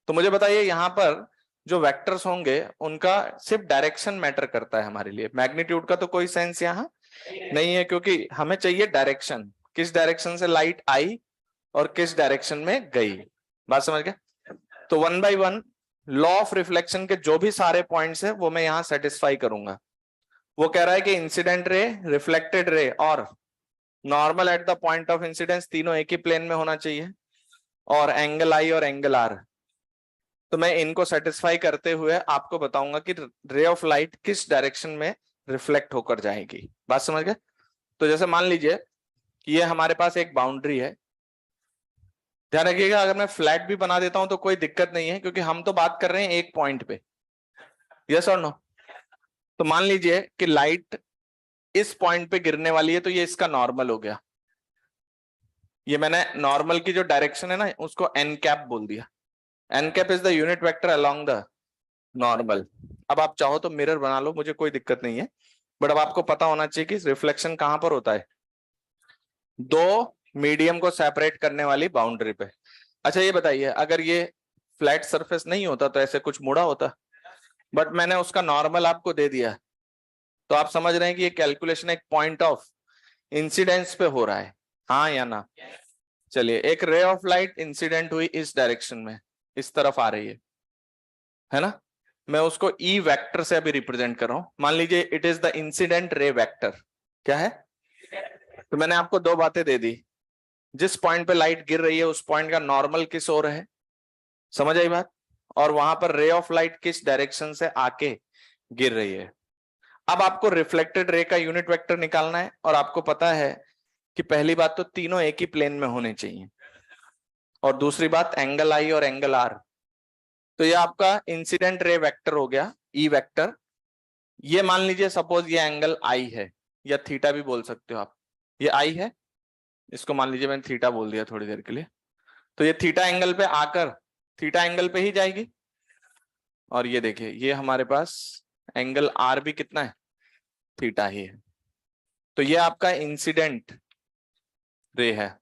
तो मुझे बताइए यहाँ पर जो वेक्टर्स होंगे उनका सिर्फ डायरेक्शन मैटर करता है हमारे लिए, मैग्नीट्यूड का तो कोई सेंस यहाँ नहीं है, क्योंकि हमें चाहिए डायरेक्शन, किस डायरेक्शन से लाइट आई और किस डायरेक्शन में गई। बात समझ गए। तो one by one law of reflection के जो भी सारे पॉइंट्स है वो मैं यहां सेटिस्फाई करूंगा। वो कह रहा है कि इंसिडेंट रे, रिफ्लेक्टेड रे और normal at the point of incidence तीनों एक ही प्लेन में होना चाहिए, और एंगल आई और एंगल आर। तो मैं इनको सेटिस्फाई करते हुए आपको बताऊंगा कि रे ऑफ लाइट किस डायरेक्शन में रिफ्लेक्ट होकर जाएगी। बात समझ गए। तो जैसे मान लीजिए कि ये हमारे पास एक बाउंड्री है, ध्यान रखिएगा अगर मैं फ्लैट भी बना देता हूं तो कोई दिक्कत नहीं है क्योंकि हम तो बात कर रहे हैं एक पॉइंट पे, यस और नो। तो मान लीजिए कि लाइट इस पॉइंट पे गिरने वाली है तो ये इसका नॉर्मल हो गया। ये मैंने नॉर्मल की जो डायरेक्शन है ना उसको एन कैप बोल दिया। N cap is the unit vector along the normal. अब आप चाहो तो मिरर बना लो, मुझे कोई दिक्कत नहीं है, बट अब आपको पता होना चाहिए कि रिफ्लेक्शन कहां पर होता है, दो मीडियम को सेपरेट करने वाली बाउंड्री पे। अच्छा ये बताइए अगर ये फ्लैट सरफेस नहीं होता तो ऐसे कुछ मुड़ा होता, बट मैंने उसका नॉर्मल आपको दे दिया, तो आप समझ रहे हैं कि ये कैलकुलेशन एक पॉइंट ऑफ इंसिडेंस पे हो रहा है, हाँ या ना। चलिए एक रे ऑफ लाइट इंसिडेंट हुई इस डायरेक्शन में, इस तरफ आ रही है ना, मैं उसको ई वेक्टर से अभी रिप्रेजेंट कर रहा हूं। मान लीजिए it is the incident ray vector, क्या है। तो मैंने आपको दो बातें दे दी, जिस पॉइंट पे लाइट गिर रही है उस पॉइंट का नॉर्मल किस ओर है, समझ आई बात, और वहां पर रे ऑफ लाइट किस डायरेक्शन से आके गिर रही है। अब आपको रिफ्लेक्टेड रे का यूनिट वेक्टर निकालना है और आपको पता है कि पहली बात तो तीनों एक ही प्लेन में होने चाहिए, और दूसरी बात एंगल आई और एंगल आर। तो ये आपका इंसिडेंट रे वेक्टर हो गया ई वेक्टर। ये मान लीजिए सपोज ये एंगल आई है, या थीटा भी बोल सकते हो आप, ये आई है, इसको मान लीजिए मैंने थीटा बोल दिया थोड़ी देर के लिए, तो ये थीटा एंगल पे आकर थीटा एंगल पे ही जाएगी। और ये देखिए ये हमारे पास एंगल आर भी कितना है, थीटा ही है। तो ये आपका इंसिडेंट रे है,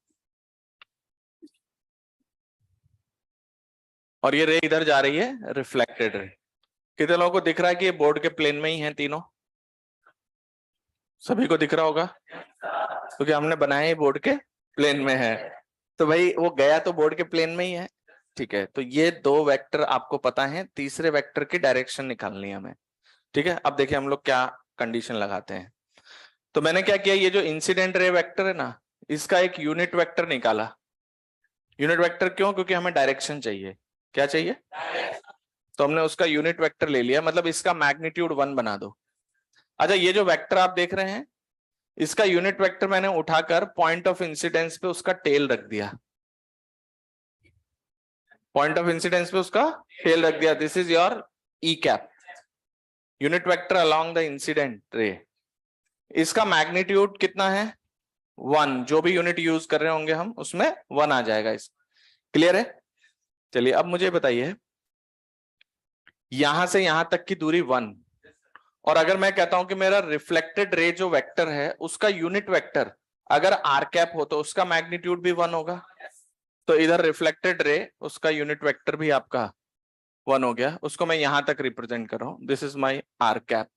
और ये रे इधर जा रही है रिफ्लेक्टेड रे। कितने लोगों को दिख रहा है कि ये बोर्ड के प्लेन में ही है तीनों, सभी को दिख रहा होगा क्योंकि हमने बनाया ही बोर्ड के प्लेन में है। तो भाई वो गया तो बोर्ड के प्लेन में ही है, ठीक है। तो ये दो वेक्टर आपको पता है, तीसरे वेक्टर की डायरेक्शन निकालनी है हमें, ठीक है। अब देखिए हम लोग क्या कंडीशन लगाते हैं। तो मैंने क्या किया, ये जो इंसिडेंट रे वेक्टर है ना इसका एक यूनिट वेक्टर निकाला। यूनिट वेक्टर क्यों, क्योंकि हमें डायरेक्शन चाहिए, क्या चाहिए, तो हमने उसका यूनिट वेक्टर ले लिया, मतलब इसका मैग्नीट्यूड 1 बना दो। अच्छा ये जो वेक्टर आप देख रहे हैं इसका यूनिट वेक्टर मैंने उठाकर पॉइंट ऑफ इंसिडेंस पे उसका टेल रख दिया, पॉइंट ऑफ इंसिडेंस पे उसका टेल रख दिया। This is your E cap, unit vector along the incident ray. इसका मैग्नीट्यूड कितना है, 1, जो भी यूनिट यूज कर रहे होंगे हम उसमें 1 आ जाएगा। इस क्लियर है। चलिए अब मुझे बताइए यहां से यहां तक की दूरी 1, और अगर मैं कहता हूं कि मेरा रिफ्लेक्टेड रे जो वेक्टर है उसका यूनिट वेक्टर अगर आर कैप हो तो उसका मैग्नीट्यूड भी 1 होगा। तो इधर रिफ्लेक्टेड रे उसका यूनिट वेक्टर भी आपका 1 हो गया, उसको मैं यहां तक रिप्रेजेंट कर रहा हूं, this is my R cap.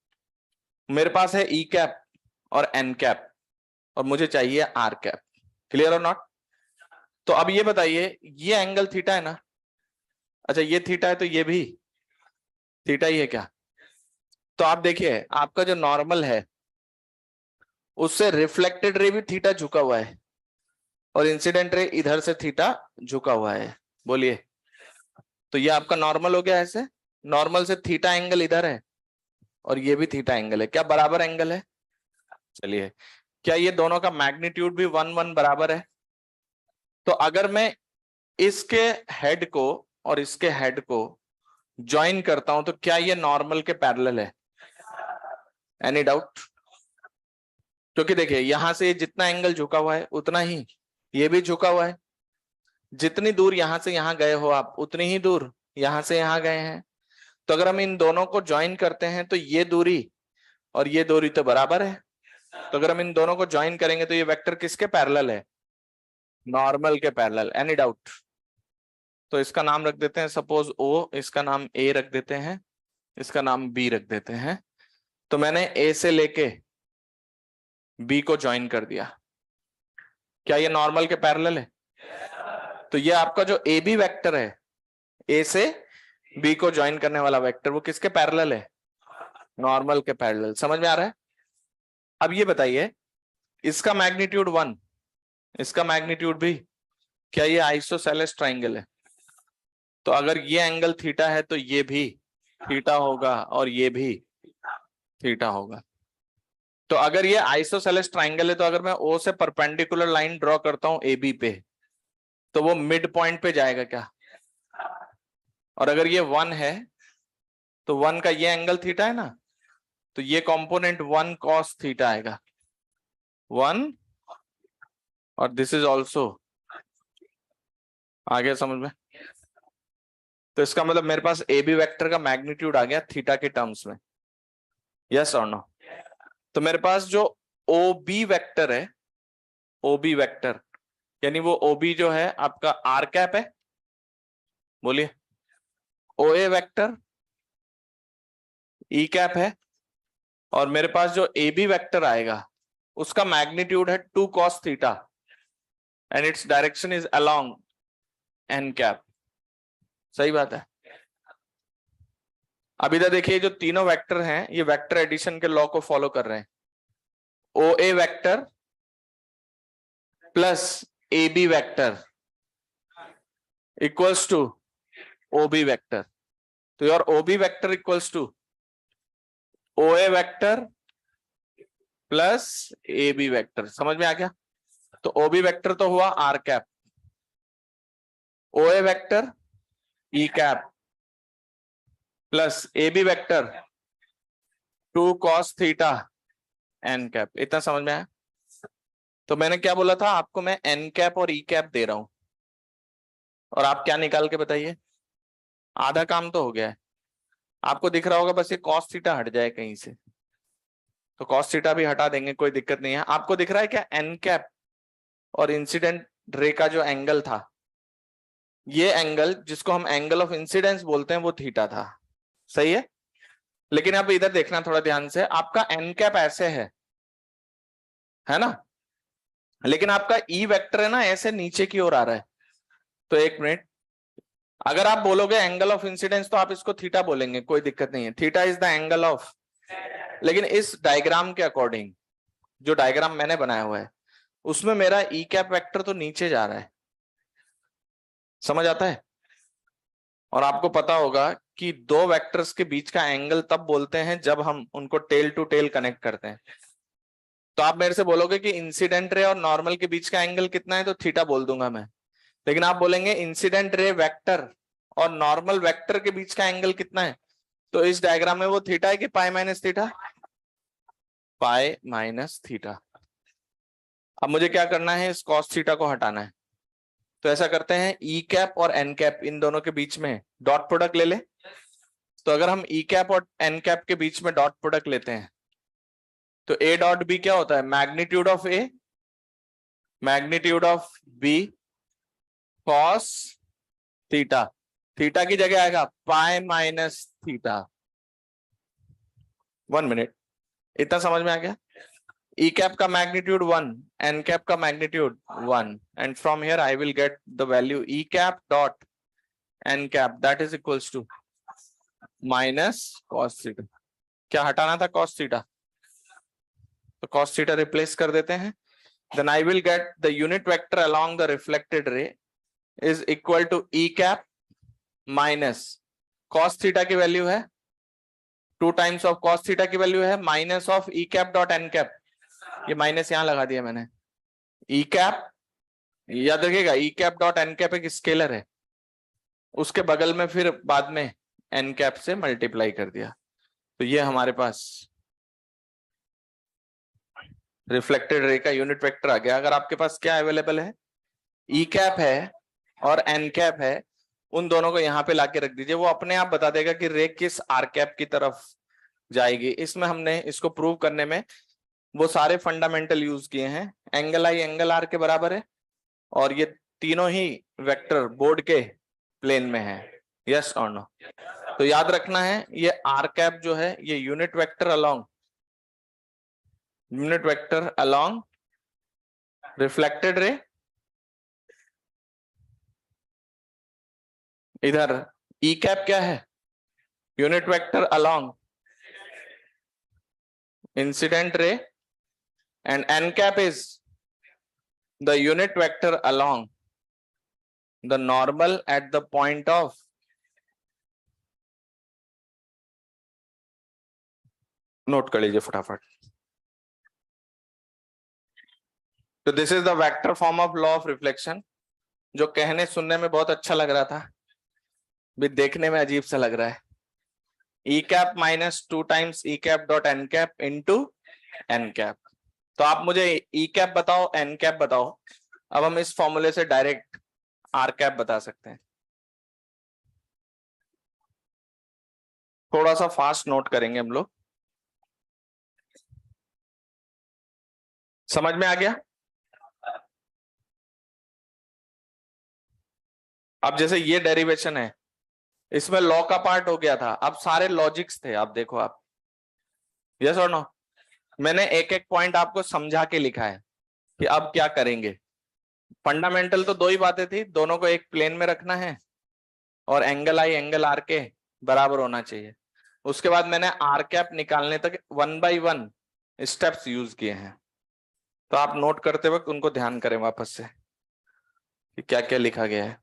मेरे पास है ई कैप और एन कैप और मुझे चाहिए आर कैप। क्लियर और नॉट? तो अब ये बताइए, ये एंगल थीटा है ना? अच्छा ये थीटा है तो ये भी थीटा ही है क्या? तो आप देखिए, आपका जो नॉर्मल है उससे रिफ्लेक्टेड रे भी थीटा झुका हुआ है और इंसिडेंट रे इधर से थीटा झुका हुआ है। बोलिए, तो ये आपका नॉर्मल हो गया। ऐसे नॉर्मल से थीटा एंगल इधर है और ये भी थीटा एंगल है। क्या बराबर एंगल है? चलिए, क्या ये दोनों का मैग्नीट्यूड भी 1 1 बराबर है? तो अगर मैं इसके हेड को और इसके हेड को ज्वाइन करता हूं तो क्या ये नॉर्मल के पैरेलल है? Any doubt? क्योंकि देखिए, यहां से जितना एंगल झुका हुआ है उतना ही ये भी झुका हुआ है। जितनी दूर यहां से यहां गए हो आप, उतनी ही दूर यहां से यहां गए हैं। तो अगर हम इन दोनों को ज्वाइन करते हैं तो ये दूरी और ये दूरी तो बराबर है। तो अगर हम इन दोनों को ज्वाइन करेंगे तो ये वेक्टर किसके पैरेलल है? नॉर्मल के पैरेलल। Any doubt? तो इसका नाम रख देते हैं सपोज ओ, इसका नाम ए रख देते हैं, इसका नाम बी रख देते हैं। तो मैंने ए से लेके बी को ज्वाइन कर दिया। क्या ये नॉर्मल के पैरेलल है? तो ये आपका जो ए बी वेक्टर है, ए से बी को ज्वाइन करने वाला वेक्टर, वो किसके पैरेलल है? नॉर्मल के पैरेलल। समझ में आ रहा है? अब ये बताइए, इसका मैग्नीट्यूड 1, इसका मैग्नीट्यूड भी, क्या ये आइसोसेलेस ट्राइंगल है? तो अगर ये एंगल थीटा है तो ये भी थीटा होगा और ये भी थीटा होगा। तो अगर ये आइसोसेलेस ट्राइंगल है तो अगर मैं ओ से परपेंडिकुलर लाइन ड्रॉ करता हूं ए बी पे, तो वो मिड पॉइंट पे जाएगा क्या? और अगर ये 1 है तो 1 का ये एंगल थीटा है ना, तो ये कंपोनेंट 1 cos थीटा आएगा 1, और दिस इज ऑल्सो। आ गया समझ में? तो इसका मतलब मेरे पास ए बी वेक्टर का मैग्नीट्यूड आ गया थीटा के टर्म्स में। यस और नो? तो मेरे पास जो ओ बी वेक्टर है, ओ बी वेक्टर यानी वो ओ बी जो है आपका आर कैप है। बोलिए, ओ ए वेक्टर ई कैप है, और मेरे पास जो ए बी वेक्टर आएगा उसका मैग्नीट्यूड है 2 cos theta and its direction is along N cap. सही बात है? अब इधर देखिए, जो तीनों वेक्टर हैं ये वेक्टर एडिशन के लॉ को फॉलो कर रहे हैं। O A vector plus A B vector equals to O B vector. तो your O B vector equals to O A vector plus A B vector. समझ में आ गया? तो ओ बी वेक्टर तो हुआ R cap, O A vector E cap plus A B vector 2 cos theta N cap. इतना समझ में आया? तो मैंने क्या बोला था आपको, मैं एन कैप और ई कैप दे रहा हूं और आप क्या निकाल के बताइए? आधा काम तो हो गया है। आपको दिख रहा होगा बस ये cos थीटा हट जाए कहीं से, तो cos थीटा भी हटा देंगे, कोई दिक्कत नहीं है। आपको दिख रहा है क्या एन कैप और इंसिडेंट रे का जो एंगल था, ये एंगल जिसको हम एंगल ऑफ इंसिडेंस बोलते हैं वो थीटा था। सही है? लेकिन आप इधर देखना थोड़ा ध्यान से, आपका एन कैप ऐसे है ना, लेकिन आपका ई वेक्टर है ना ऐसे नीचे की ओर आ रहा है। तो एक मिनट, अगर आप बोलोगे एंगल ऑफ इंसिडेंस तो आप इसको थीटा बोलेंगे, कोई दिक्कत नहीं है, theta is the angle of. लेकिन इस डायग्राम के अकॉर्डिंग, जो डायग्राम मैंने बनाया हुआ है उसमें मेरा ई कैप वेक्टर तो नीचे जा रहा है। समझ आता है? और आपको पता होगा कि दो वेक्टर्स के बीच का एंगल तब बोलते हैं जब हम उनको टेल टू टेल कनेक्ट करते हैं। तो आप मेरे से बोलोगे कि इंसिडेंट रे और नॉर्मल के बीच का एंगल कितना है, तो थीटा बोल दूंगा मैं। लेकिन आप बोलेंगे इंसिडेंट रे वेक्टर और नॉर्मल वेक्टर के बीच का एंगल कितना है, तो इस डायग्राम में वो थीटा है कि pi minus theta? Pi minus theta. अब मुझे क्या करना है, इस कॉस थीटा को हटाना है। तो ऐसा करते हैं, ई कैप और एन कैप इन दोनों के बीच में डॉट प्रोडक्ट ले ले। तो अगर हम ई कैप और एन कैप के बीच में डॉट प्रोडक्ट लेते हैं तो ए डॉट बी क्या होता है? Magnitude of A magnitude of B cos theta. Theta की जगह आएगा पाई माइनस थीटा। 1 मिनट, इतना समझ में आ गया? ई कैप का मैग्नीट्यूड 1, एन कैप का magnitude 1, and from here I will get the value E cap dot N cap that is equals to minus cos theta. क्या हटाना था? Cos theta. तो कॉस थीटा रिप्लेस कर देते हैं। Then I will get the unit vector along the reflected ray is equal to E cap minus cos theta की value है 2 times of cos theta की वैल्यू है minus of E cap dot N cap. ये minus यहां लगा दिया मैंने। E cap, याद रखिएगा E cap dot N cap एक स्केलर है, उसके बगल में फिर बाद में एन कैप से मल्टीप्लाई कर दिया। तो ये हमारे पास रिफ्लेक्टेड रे का यूनिट वेक्टर आ गया। अगर आपके पास क्या अवेलेबल है? ई कैप है और एन कैप है, उन दोनों को यहाँ पे लाके रख दीजिए, वो अपने आप बता देगा कि रे किस आर कैप की तरफ जाएगी। इसमें हमने इसको प्रूव करने में वो सारे फंडामेंटल यूज किए हैं। एंगल आई एंगल आर के बराबर है और ये तीनों ही वेक्टर बोर्ड के प्लेन में है। यस और नो? तो याद रखना है ये आर कैप जो है ये unit vector along reflected ray, इधर ई कैप क्या है? Unit vector along incident ray, and n cap is the unit vector along the normal at the point of note कर लीजिए फटाफट। तो this is the vector form of law of reflection, जो कहने सुनने में बहुत अच्छा लग रहा था, भी देखने में अजीब सा लग रहा है। E cap minus 2 times E cap dot N cap into N cap. तो आप मुझे ई कैप बताओ, एन कैप बताओ। अब हम इस फॉर्मूले से डायरेक्ट आर कैप बता सकते हैं। थोड़ा सा फास्ट नोट करेंगे हम लोग। समझ में आ गया? अब जैसे ये डेरिवेशन है, इसमें लॉ का पार्ट हो गया था, अब सारे लॉजिक्स थे। आप देखो, आप यस और नो? मैंने एक एक पॉइंट आपको समझा के लिखा है कि अब क्या करेंगे। फंडामेंटल तो दो ही बातें थी, दोनों को एक प्लेन में रखना है और एंगल आई एंगल आर के बराबर होना चाहिए। उसके बाद मैंने आर कैप निकालने तक 1 बाई 1 स्टेप्स यूज किए हैं। तो आप नोट करते वक्त उनको ध्यान करें वापस से कि क्या क्या लिखा गया है।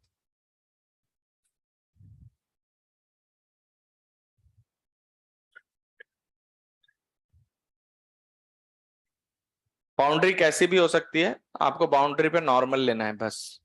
बाउंड्री कैसी भी हो सकती है, आपको बाउंड्री पे नॉर्मल लेना है बस।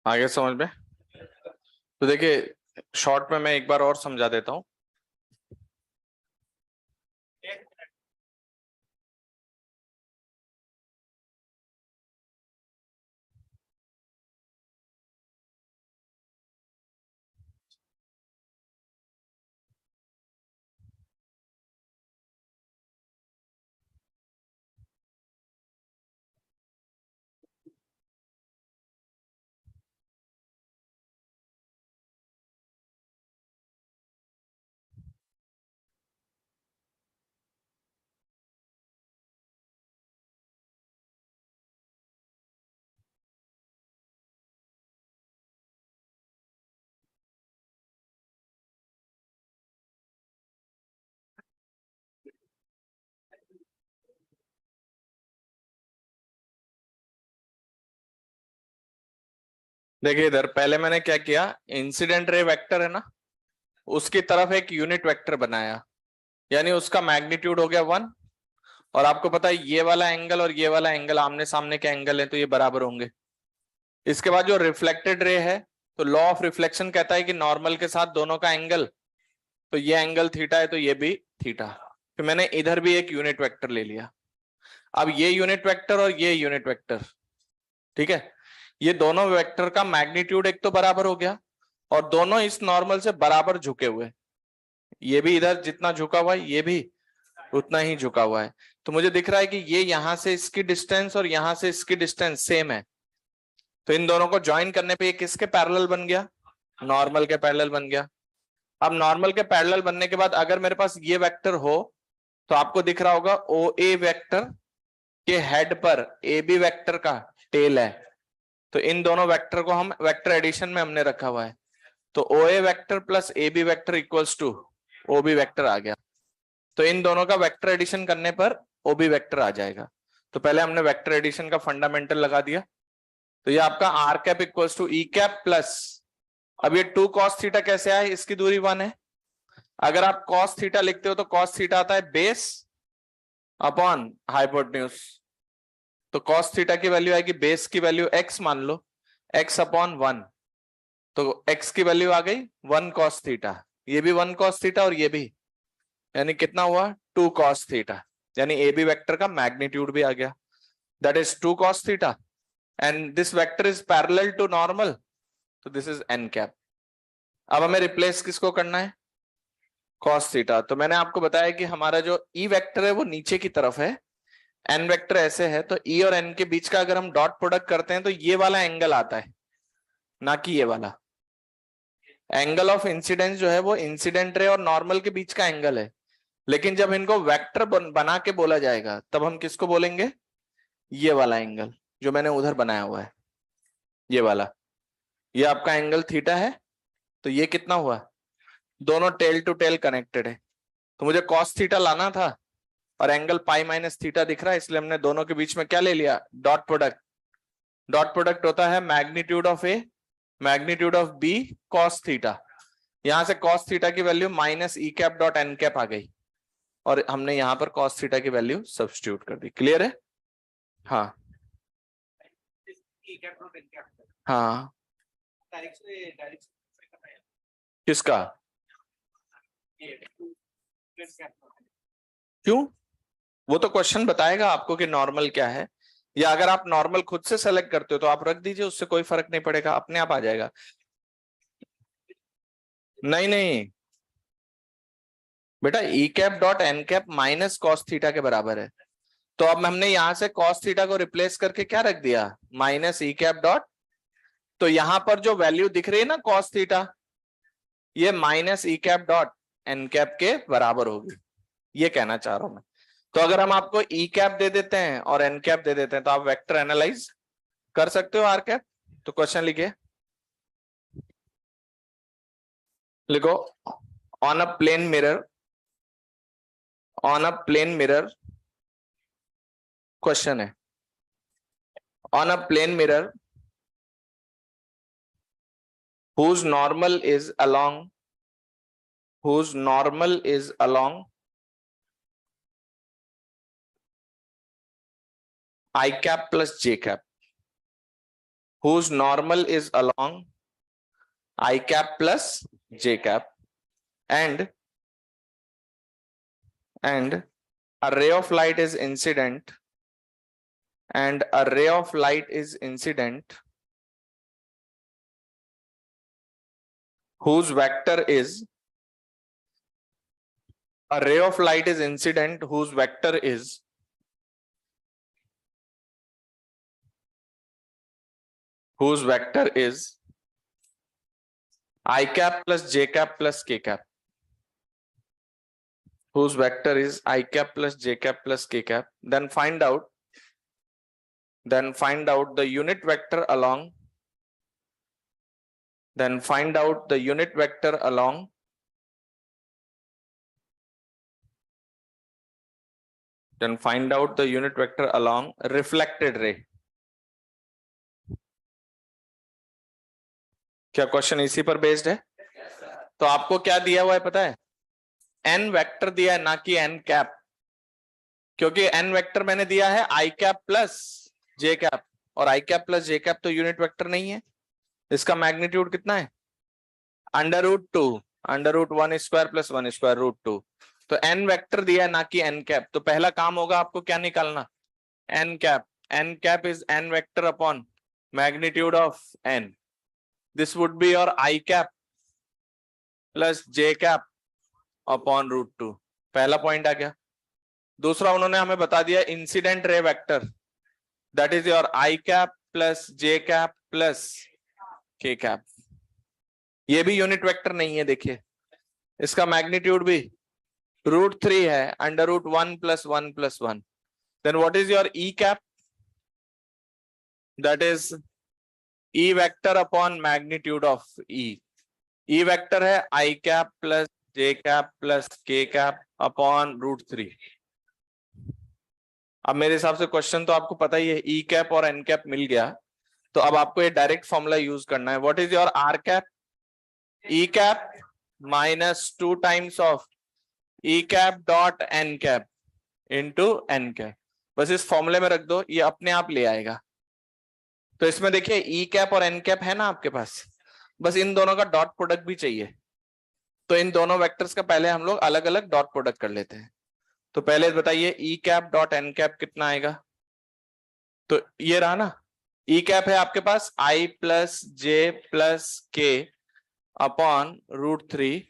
आगे समझ में? तो देखिए शॉर्ट में मैं एक बार और समझा देता हूं। देखिए इधर पहले मैंने क्या किया, इंसिडेंट रे वेक्टर है ना, उसकी तरफ एक यूनिट वेक्टर बनाया, यानी उसका मैग्नीट्यूड हो गया 1। और आपको पता है ये वाला एंगल और ये वाला एंगल आमने सामने के एंगल है, तो ये बराबर होंगे। इसके बाद जो रिफ्लेक्टेड रे है, तो लॉ ऑफ रिफ्लेक्शन कहता है कि नॉर्मल के साथ दोनों का एंगल, तो ये एंगल थीटा है तो ये भी थीटा। फिर मैंने इधर भी एक यूनिट वेक्टर ले लिया। अब ये यूनिट वेक्टर और ये यूनिट वेक्टर, ठीक है, ये दोनों वेक्टर का मैग्नीट्यूड एक तो बराबर हो गया, और दोनों इस नॉर्मल से बराबर झुके हुए। ये भी इधर जितना झुका हुआ है ये भी उतना ही झुका हुआ है। तो मुझे दिख रहा है कि ये यहां से इसकी डिस्टेंस और यहां से इसकी डिस्टेंस सेम है। तो इन दोनों को ज्वाइन करने पे ये किसके पैरेलल बन गया? नॉर्मल के पैरेलल बन गया। अब नॉर्मल के पैरेलल बनने के बाद अगर मेरे पास ये वेक्टर हो, तो आपको दिख रहा होगा ओ ए वेक्टर के हेड पर ए बी वेक्टर का टेल है। तो इन दोनों वेक्टर को हम वेक्टर एडिशन में हमने रखा हुआ है। तो O A vector plus A B vector equals to O B vector आ गया। तो इन दोनों का वेक्टर एडिशन करने पर ओ बी वेक्टर आ जाएगा। तो पहले हमने वेक्टर एडिशन का फंडामेंटल लगा दिया। तो ये आपका R cap equals to E cap plus, अब ये 2 cos थीटा कैसे आए, इसकी दूरी 1 है। अगर आप cos थीटा लिखते हो तो cos थीटा आता है बेस अपॉन हाइपोटेन्यूज। तो cos थीटा की वैल्यू आएगी, बेस की वैल्यू x मान लो, x अपॉन 1। तो x की वैल्यू आ गई 1 cos थीटा, ये भी 1 cos थीटा और ये भी, यानी कितना हुआ 2 cos थीटा, यानी ए बी वेक्टर का मैग्नीट्यूड भी आ गया, that is 2 cos theta. And this vector is parallel to normal, तो दिस इज एन कैप। अब हमें रिप्लेस किसको करना है? cos theta. तो मैंने आपको बताया कि हमारा जो ई वेक्टर है वो नीचे की तरफ है, एन वेक्टर ऐसे है, तो ई और एन के बीच का अगर हम डॉट प्रोडक्ट करते हैं तो ये वाला एंगल आता है, ना कि ये वाला। एंगल ऑफ इंसिडेंस जो है वो इंसिडेंट रे और नॉर्मल के बीच का एंगल है। लेकिन जब इनको वेक्टर बना के बोला जाएगा तब हम किसको बोलेंगे? ये वाला एंगल जो मैंने उधर बनाया हुआ है, ये वाला, ये आपका एंगल थीटा है। तो ये कितना हुआ? दोनों टेल टू टेल कनेक्टेड है, तो मुझे cos थीटा लाना था और एंगल पाई माइनस थीटा दिख रहा है, इसलिए हमने दोनों के बीच में क्या ले लिया? Dot product. डॉट प्रोडक्ट होता है magnitude of A magnitude of B cos theta. यहां से cos थीटा की value minus E cap dot N cap आ गई, और हमने यहां पर cos थीटा की वैल्यू सब्स्टिट्यूट कर दी। क्लियर है? हाँ हाँ। किसका? क्यों? वो तो क्वेश्चन बताएगा आपको कि नॉर्मल क्या है, या अगर आप नॉर्मल खुद से सेलेक्ट करते हो तो आप रख दीजिए, उससे कोई फर्क नहीं पड़ेगा, अपने आप आ जाएगा। नहीं नहीं बेटा, E cap dot N cap minus cos theta के बराबर है। तो अब हमने यहां से कॉस थीटा को रिप्लेस करके क्या रख दिया? Minus E cap dot. तो यहां पर जो वैल्यू दिख रही है ना कॉस थीटा, ये minus E cap dot N cap के बराबर होगी, ये कहना चाह रहा हूं मैं। तो अगर हम आपको ई कैप दे देते हैं और एन कैप दे देते हैं तो आप वेक्टर एनालाइज कर सकते हो आर कैप। तो क्वेश्चन लिखिए, लिखो, on a plane mirror, on a plane mirror, question है, on a plane mirror whose normal is along whose normal is along I cap plus j cap, whose normal is along I cap plus J cap, and a ray of light is incident, whose vector is a ray of light is incident whose vector is I cap plus J cap plus K cap, whose vector is I cap plus J cap plus K cap. Then find out the unit vector along reflected ray. क्या question इसी पर based है? तो आपको क्या दिया हुआ है पता है? एन वेक्टर दिया है, ना कि एन कैप, क्योंकि एन वेक्टर मैंने दिया है I cap plus J cap, और आई कैप प्लस जे कैप तो यूनिट वेक्टर नहीं है। इसका मैग्नीट्यूड कितना है? √2, √1² + 1² √2। तो एन वेक्टर दिया है, ना कि एन कैप। तो पहला काम होगा आपको क्या निकालना? N cap. N cap is N vector upon magnitude of N. This would be your I cap plus J cap upon √2। पहला पॉइंट आ गया। दूसरा उन्होंने हमें बता दिया incident ray vector, that is your I cap plus J cap plus K cap. ये भी unit vector नहीं है, देखिए इसका मैग्नीट्यूड भी √3 है, √1 + 1 + 1। Then what is your E cap? That is E vector upon magnitude of E. E vector है I cap plus J cap plus K cap upon √3। अब मेरे हिसाब से क्वेश्चन तो आपको पता ही है, ई कैप और एन कैप मिल गया, तो अब आपको ये डायरेक्ट फॉर्मूला यूज करना है। What is your R cap? E cap -2 times of E cap dot N cap into N cap. बस इस फॉर्मूले में रख दो, ये अपने आप ले आएगा। तो इसमें देखिए ई कैप और एन कैप है ना आपके पास, बस इन दोनों का डॉट प्रोडक्ट भी चाहिए। तो इन दोनों वेक्टर्स का पहले हम लोग अलग अलग डॉट प्रोडक्ट कर लेते हैं। तो पहले बताइए ई कैप डॉट एन कैप कितना आएगा? तो ये रहा ना, ई कैप है आपके पास आई plus J plus K upon √3।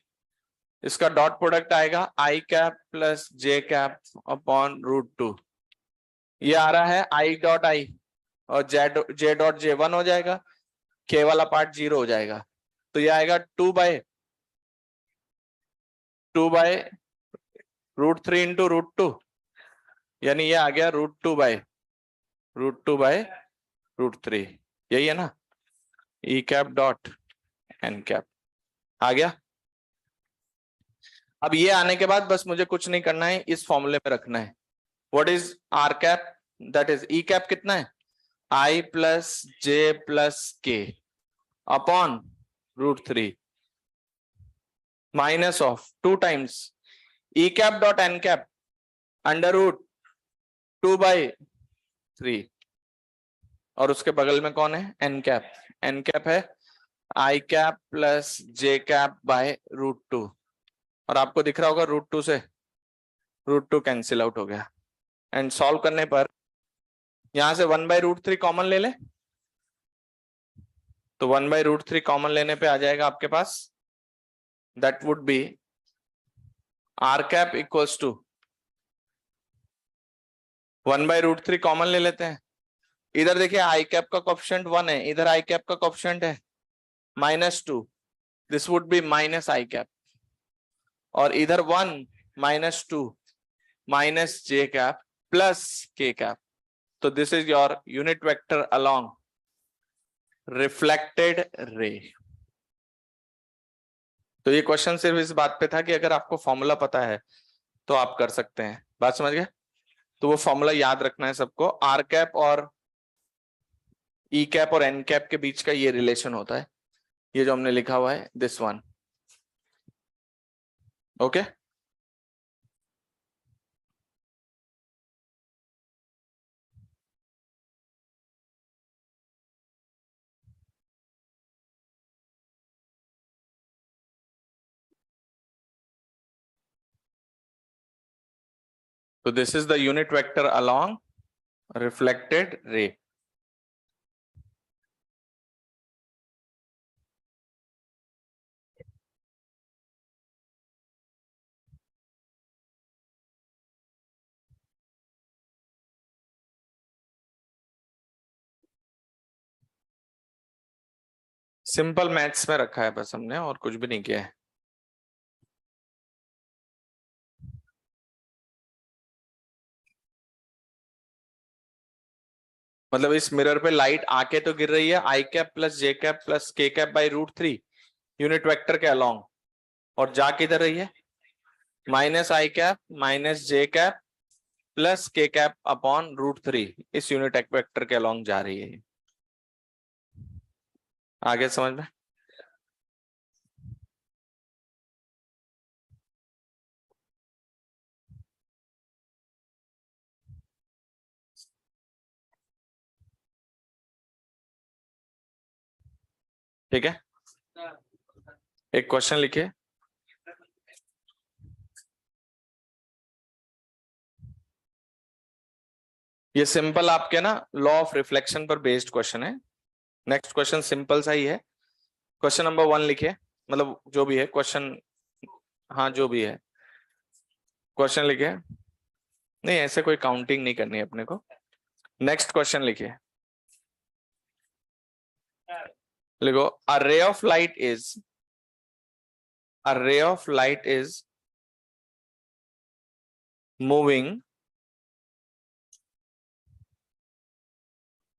इसका डॉट प्रोडक्ट आएगा आई cap plus J cap upon √2। ये आ रहा है आई डॉट आई, और जे डॉट जे 1 हो जाएगा, के वाला पार्ट 0 हो जाएगा। तो ये आएगा 2 बाय √3 इंटू √2, यानी ये आ गया √2 बाय √3। यही है ना, ई कैप डॉट एन कैप आ गया। अब ये आने के बाद बस मुझे कुछ नहीं करना है, इस फॉर्मूले में रखना है। What is R cap? That is E cap कितना है? I plus J plus K upon √3 minus of 2 times E cap dot N cap √2/3, और उसके बगल में कौन है? N cap. एन कैप है I cap plus J cap by √2, और आपको दिख रहा होगा √2 से √2 कैंसिल आउट हो गया। एंड सॉल्व करने पर यहां से 1/√3 कॉमन ले ले, तो 1/√3 कॉमन लेने पे आ जाएगा आपके पास, that would be R cap equals to 1/√3 common ले लेते हैं। इधर देखिए आई कैप का कोएफिशिएंट 1 है, इधर आई कैप का कोएफिशिएंट है -2, this would B minus I cap, और इधर 1 -2 माइनस जे कैप प्लस के कैप। तो this is your unit vector along reflected ray. तो ये क्वेश्चन सिर्फ इस बात पे था कि अगर आपको फॉर्मूला पता है तो आप कर सकते हैं। बात समझ गए? तो वो फॉर्मूला याद रखना है सबको। आर कैप और ई कैप और एन कैप के बीच का ये रिलेशन होता है, ये जो हमने लिखा हुआ है, दिस वन। ओके। तो this is the unit vector along reflected ray. Simple maths में रखा है बस हमने, और कुछ भी नहीं किया है। मतलब इस मिरर पे लाइट आके तो गिर रही है I cap plus J cap plus K cap by √3 unit vector के अलोंग, और जा किधर रही है माइनस आई कैप माइनस जे cap plus K cap upon √3 इस यूनिट वेक्टर के अलोंग जा रही है। आगे समझ में? ठीक है, एक क्वेश्चन लिखिए। ये सिंपल आपके ना लॉ ऑफ रिफ्लेक्शन पर बेस्ड क्वेश्चन है। नेक्स्ट क्वेश्चन सिंपल सा ही है। क्वेश्चन नंबर 1 लिखिए, मतलब जो भी है क्वेश्चन, हाँ जो भी है क्वेश्चन लिखिए। नहीं ऐसे कोई काउंटिंग नहीं करनी है अपने को। नेक्स्ट क्वेश्चन लिखिए, लिखो a ray of light is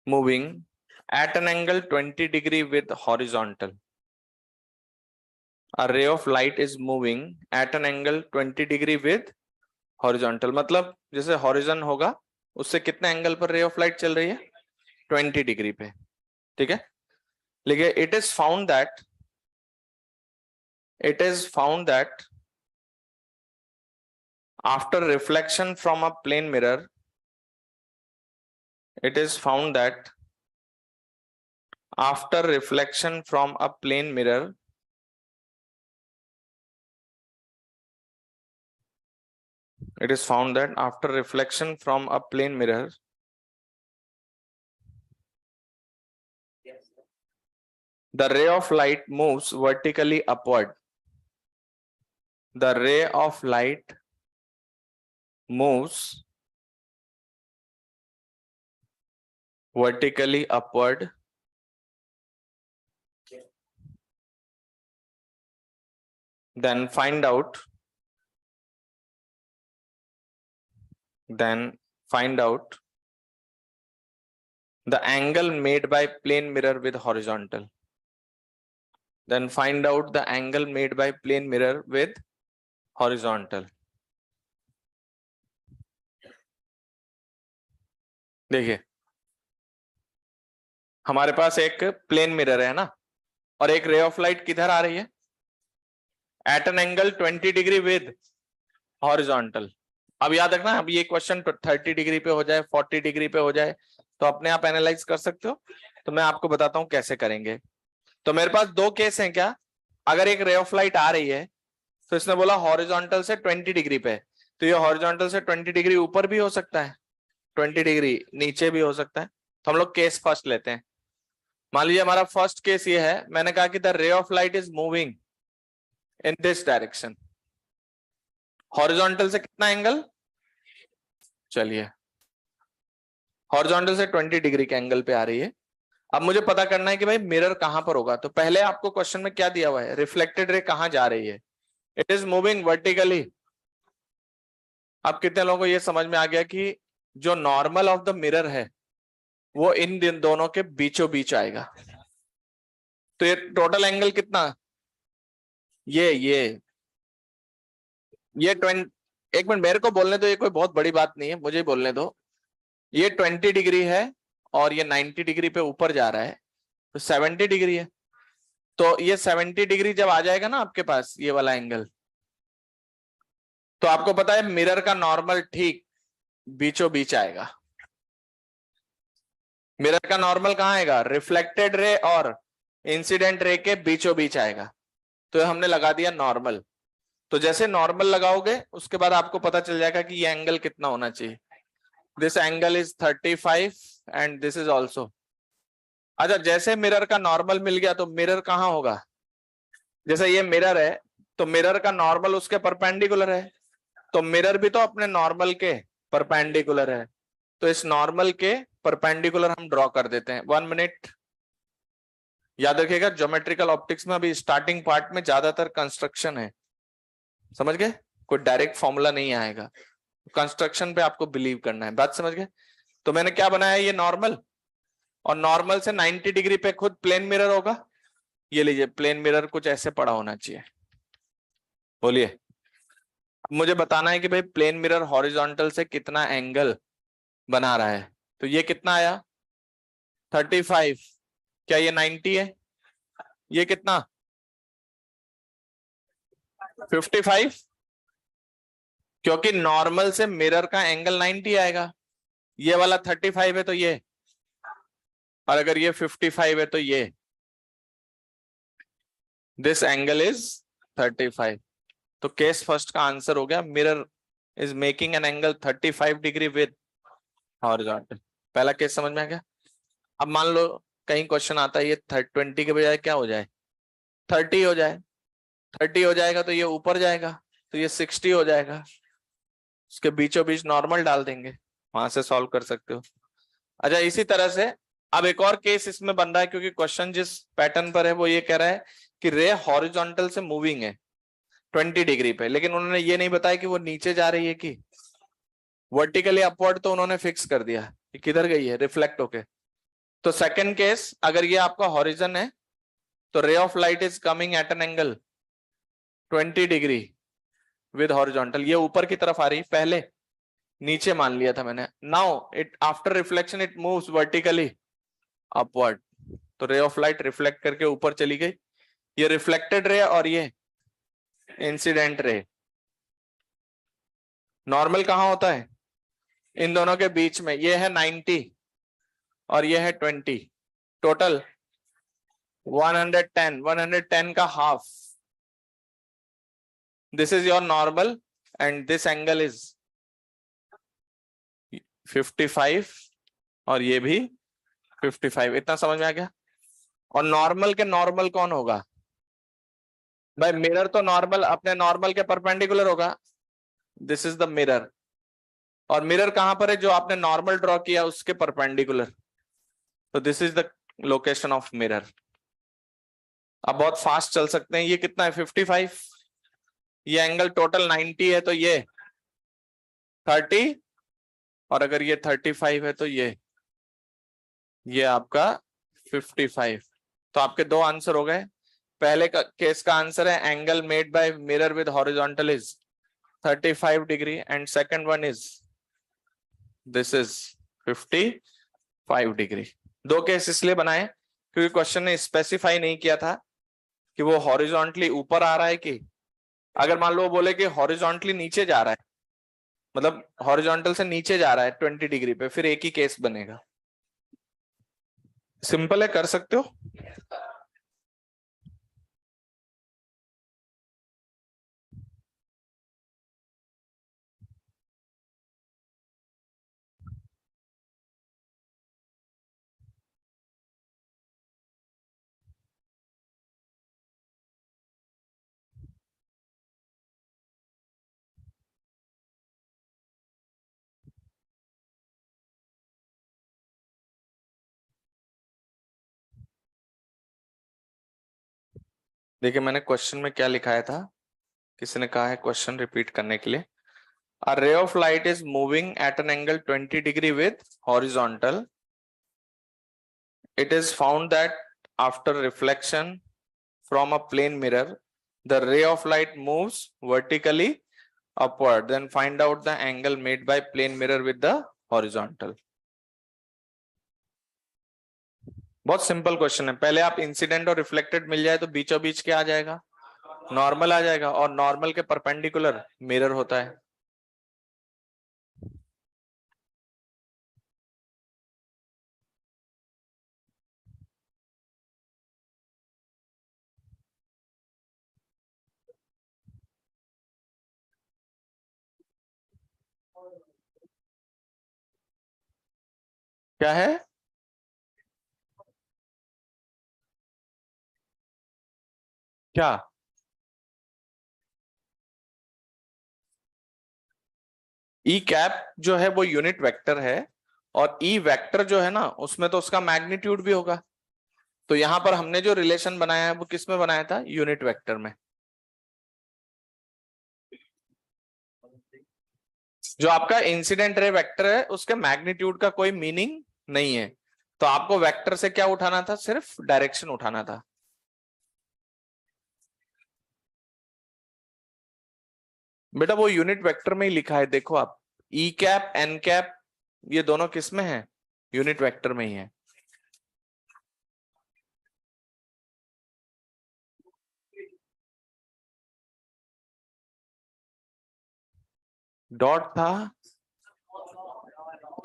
moving at an angle 20 degree with horizontal. A ray of light is moving at an angle 20 degree with horizontal, मतलब जैसे horizon होगा उससे कितने एंगल पर रे ऑफ लाइट चल रही है 20 डिग्री पे। ठीक है, लिखिए it is found that after reflection from a plane mirror, it is found that after reflection from a plane mirror, it is found that after reflection from a plane mirror, the ray of light moves vertically upward. The ray of light moves vertically upward then find out the angle made by plane mirror with horizontal. Then find out the angle made by plane mirror with horizontal. देखिए हमारे पास एक plane mirror है ना, और एक रे of light किधर आ रही है at an angle 20 degree with horizontal. अब याद रखना, अब ये क्वेश्चन 30 डिग्री पे हो जाए 40 डिग्री पे हो जाए तो अपने आप एनालाइज कर सकते हो। तो मैं आपको बताता हूं कैसे करेंगे। तो मेरे पास दो केस हैं क्या, अगर एक रे ऑफ लाइट आ रही है तो इसने बोला हॉरिजॉन्टल से 20 डिग्री पे, तो ये हॉरिजॉन्टल से 20 डिग्री ऊपर भी हो सकता है 20 डिग्री नीचे भी हो सकता है। तो हम लोग केस फर्स्ट लेते हैं। मान लीजिए हमारा फर्स्ट केस ये है, मैंने कहा कि the ray of light is moving in this direction, horizontal से कितना एंगल, चलिए हॉरिजॉन्टल से 20 डिग्री के एंगल पे आ रही है। अब मुझे पता करना है कि भाई मिरर कहां पर होगा। तो पहले आपको क्वेश्चन में क्या दिया हुआ है, रिफ्लेक्टेड रे कहां जा रही है, इट इज मूविंग वर्टिकली। अब कितने लोगों को यह समझ में आ गया कि जो नॉर्मल ऑफ द मिरर है वो इन दोनों के बीचों बीच आएगा। तो ये टोटल एंगल कितना, ये 20, एक मिनट मेरे को बोलने दो, ये कोई बहुत बड़ी बात नहीं है, मुझे बोलने दो। ये 20 डिग्री है और ये 90 डिग्री पे ऊपर जा रहा है तो 70 डिग्री है। तो ये 70 डिग्री जब आ जाएगा ना आपके पास ये वाला एंगल, तो आपको पता है मिरर का नॉर्मल ठीक बीचों बीच आएगा। मिरर का नॉर्मल कहां आएगा, रिफ्लेक्टेड रे और इंसिडेंट रे के बीचों बीच आएगा। तो हमने लगा दिया नॉर्मल। तो जैसे नॉर्मल लगाओगे उसके बाद आपको पता चल जाएगा कि ये एंगल कितना होना चाहिए। This angle is 35 and this is also. अच्छा, जैसे मिरर का नॉर्मल मिल गया तो मिरर कहाँ होगा? जैसे ये मिरर है तो मिरर का नॉर्मल उसके परपेंडिकुलर है, तो मिरर भी तो अपने नॉर्मल के परपेंडिकुलर है, तो इस नॉर्मल के परपेंडिकुलर हम ड्रॉ कर देते हैं। 1 मिनट, याद रखिएगा ज्योमेट्रिकल ऑप्टिक्स में अभी स्टार्टिंग पार्ट में ज्यादातर कंस्ट्रक्शन है, समझ गए? कोई डायरेक्ट फॉर्मूला नहीं आएगा, कंस्ट्रक्शन पे आपको बिलीव करना है, बात समझ गए? तो मैंने क्या बनाया, ये नॉर्मल, और नॉर्मल से 90 डिग्री पे खुद प्लेन मिरर होगा। ये लीजिए, प्लेन मिरर कुछ ऐसे पड़ा होना चाहिए। बोलिए, मुझे बताना है कि भाई प्लेन मिरर हॉरिजॉन्टल से कितना एंगल बना रहा है। तो ये कितना आया? 35। क्या ये 90 है? ये कितना? 55। क्योंकि नॉर्मल से मिरर का एंगल 90 आएगा। ये वाला 35 है तो ये, और अगर ये 55 है तो ये, दिस एंगल इज 35। तो केस फर्स्ट का आंसर हो गया, mirror is making an angle 35 degree with horizontal. पहला केस समझ में आ गया। अब मान लो कहीं क्वेश्चन आता है ये 20 के बजाय क्या हो जाए, 30 हो जाए। 30 हो जाएगा तो ये ऊपर जाएगा, तो ये 60 हो जाएगा, उसके बीचों बीच नॉर्मल डाल देंगे, वहां से सॉल्व कर सकते हो। अच्छा, इसी तरह से अब एक और केस इसमें बन रहा है, क्योंकि क्वेश्चन जिस पैटर्न पर है वो ये कह रहा है कि रे हॉरिजॉन्टल से मूविंग है 20 डिग्री पे, लेकिन उन्होंने ये नहीं बताया कि वो नीचे जा रही है कि वर्टिकली अपवर्ड, तो उन्होंने फिक्स कर दिया कि किधर गई है, रिफ्लेक्ट होके। तो सेकंड केस, अगर ये आपका हॉरिजन है तो रे of light is coming at an angle 20 degree with horizontal, ये ऊपर की तरफ आ रही, पहले नीचे मान लिया था मैंने। Now it after reflection it moves vertically upward, तो रे ऑफ लाइट रिफ्लेक्ट करके ऊपर चली गई। ये रिफ्लेक्टेड रे और ये इंसिडेंट रे। नॉर्मल कहां होता है? इन दोनों के बीच में। ये है 90 और ये है 20, टोटल 110। 110 का half, this is your normal and this angle is 55 और ये भी 55। इतना समझ में आ गया? और नॉर्मल के नॉर्मल कौन होगा भाई? मिरर तो नॉर्मल अपने नॉर्मल के परपेंडिकुलर होगा, दिस इज द मिरर। और मिरर कहां पर है? जो आपने नॉर्मल ड्रॉ किया उसके परपेंडिकुलर, तो this is the location of mirror. अब बहुत फास्ट चल सकते हैं। ये कितना है? 55। ये एंगल टोटल 90 है तो ये 30, और अगर ये 35 है तो ये आपका 55। तो आपके दो आंसर हो गए। पहले का केस का आंसर है angle made by mirror with horizontal is 35 degree, and second one is this is 55 degree. दो केस इसलिए बनाए क्योंकि क्वेश्चन ने स्पेसिफाई नहीं किया था कि वो हॉरिजॉन्टली ऊपर आ रहा है कि, अगर मान लो वो बोले कि हॉरिजॉन्टली नीचे जा रहा है, मतलब हॉरिजॉन्टल से नीचे जा रहा है 20 डिग्री पे, फिर एक ही केस बनेगा। सिंपल है, कर सकते हो। देखिए मैंने क्वेश्चन में क्या लिखाया था, किसी ने कहा है क्वेश्चन रिपीट करने के लिए। A ray of light is moving at an angle 20 degree with horizontal. It is found that after reflection from a plane mirror, the ray of light moves vertically upward. Then find out the angle made by plane mirror with the horizontal. बहुत simple question है। पहले आप incident और reflected मिल जाए तो बीचों बीच क्या आ जाएगा? नॉर्मल आ जाएगा, और नॉर्मल के परपेंडिकुलर मिरर होता है। क्या है? क्या? ई कैप जो है वो यूनिट वेक्टर है, और ई वेक्टर जो है ना उसमें तो उसका मैग्नीट्यूड भी होगा। तो यहां पर हमने जो रिलेशन बनाया है वो किस में बनाया था? यूनिट वेक्टर में। जो आपका इंसिडेंट रे वेक्टर है उसके मैग्नीट्यूड का कोई मीनिंग नहीं है, तो आपको वेक्टर से क्या उठाना था? सिर्फ डायरेक्शन उठाना था। बेटा वो यूनिट वेक्टर में ही लिखा है, देखो आप, ई कैप एन कैप ये दोनों किस में है? यूनिट वेक्टर में ही है। डॉट था,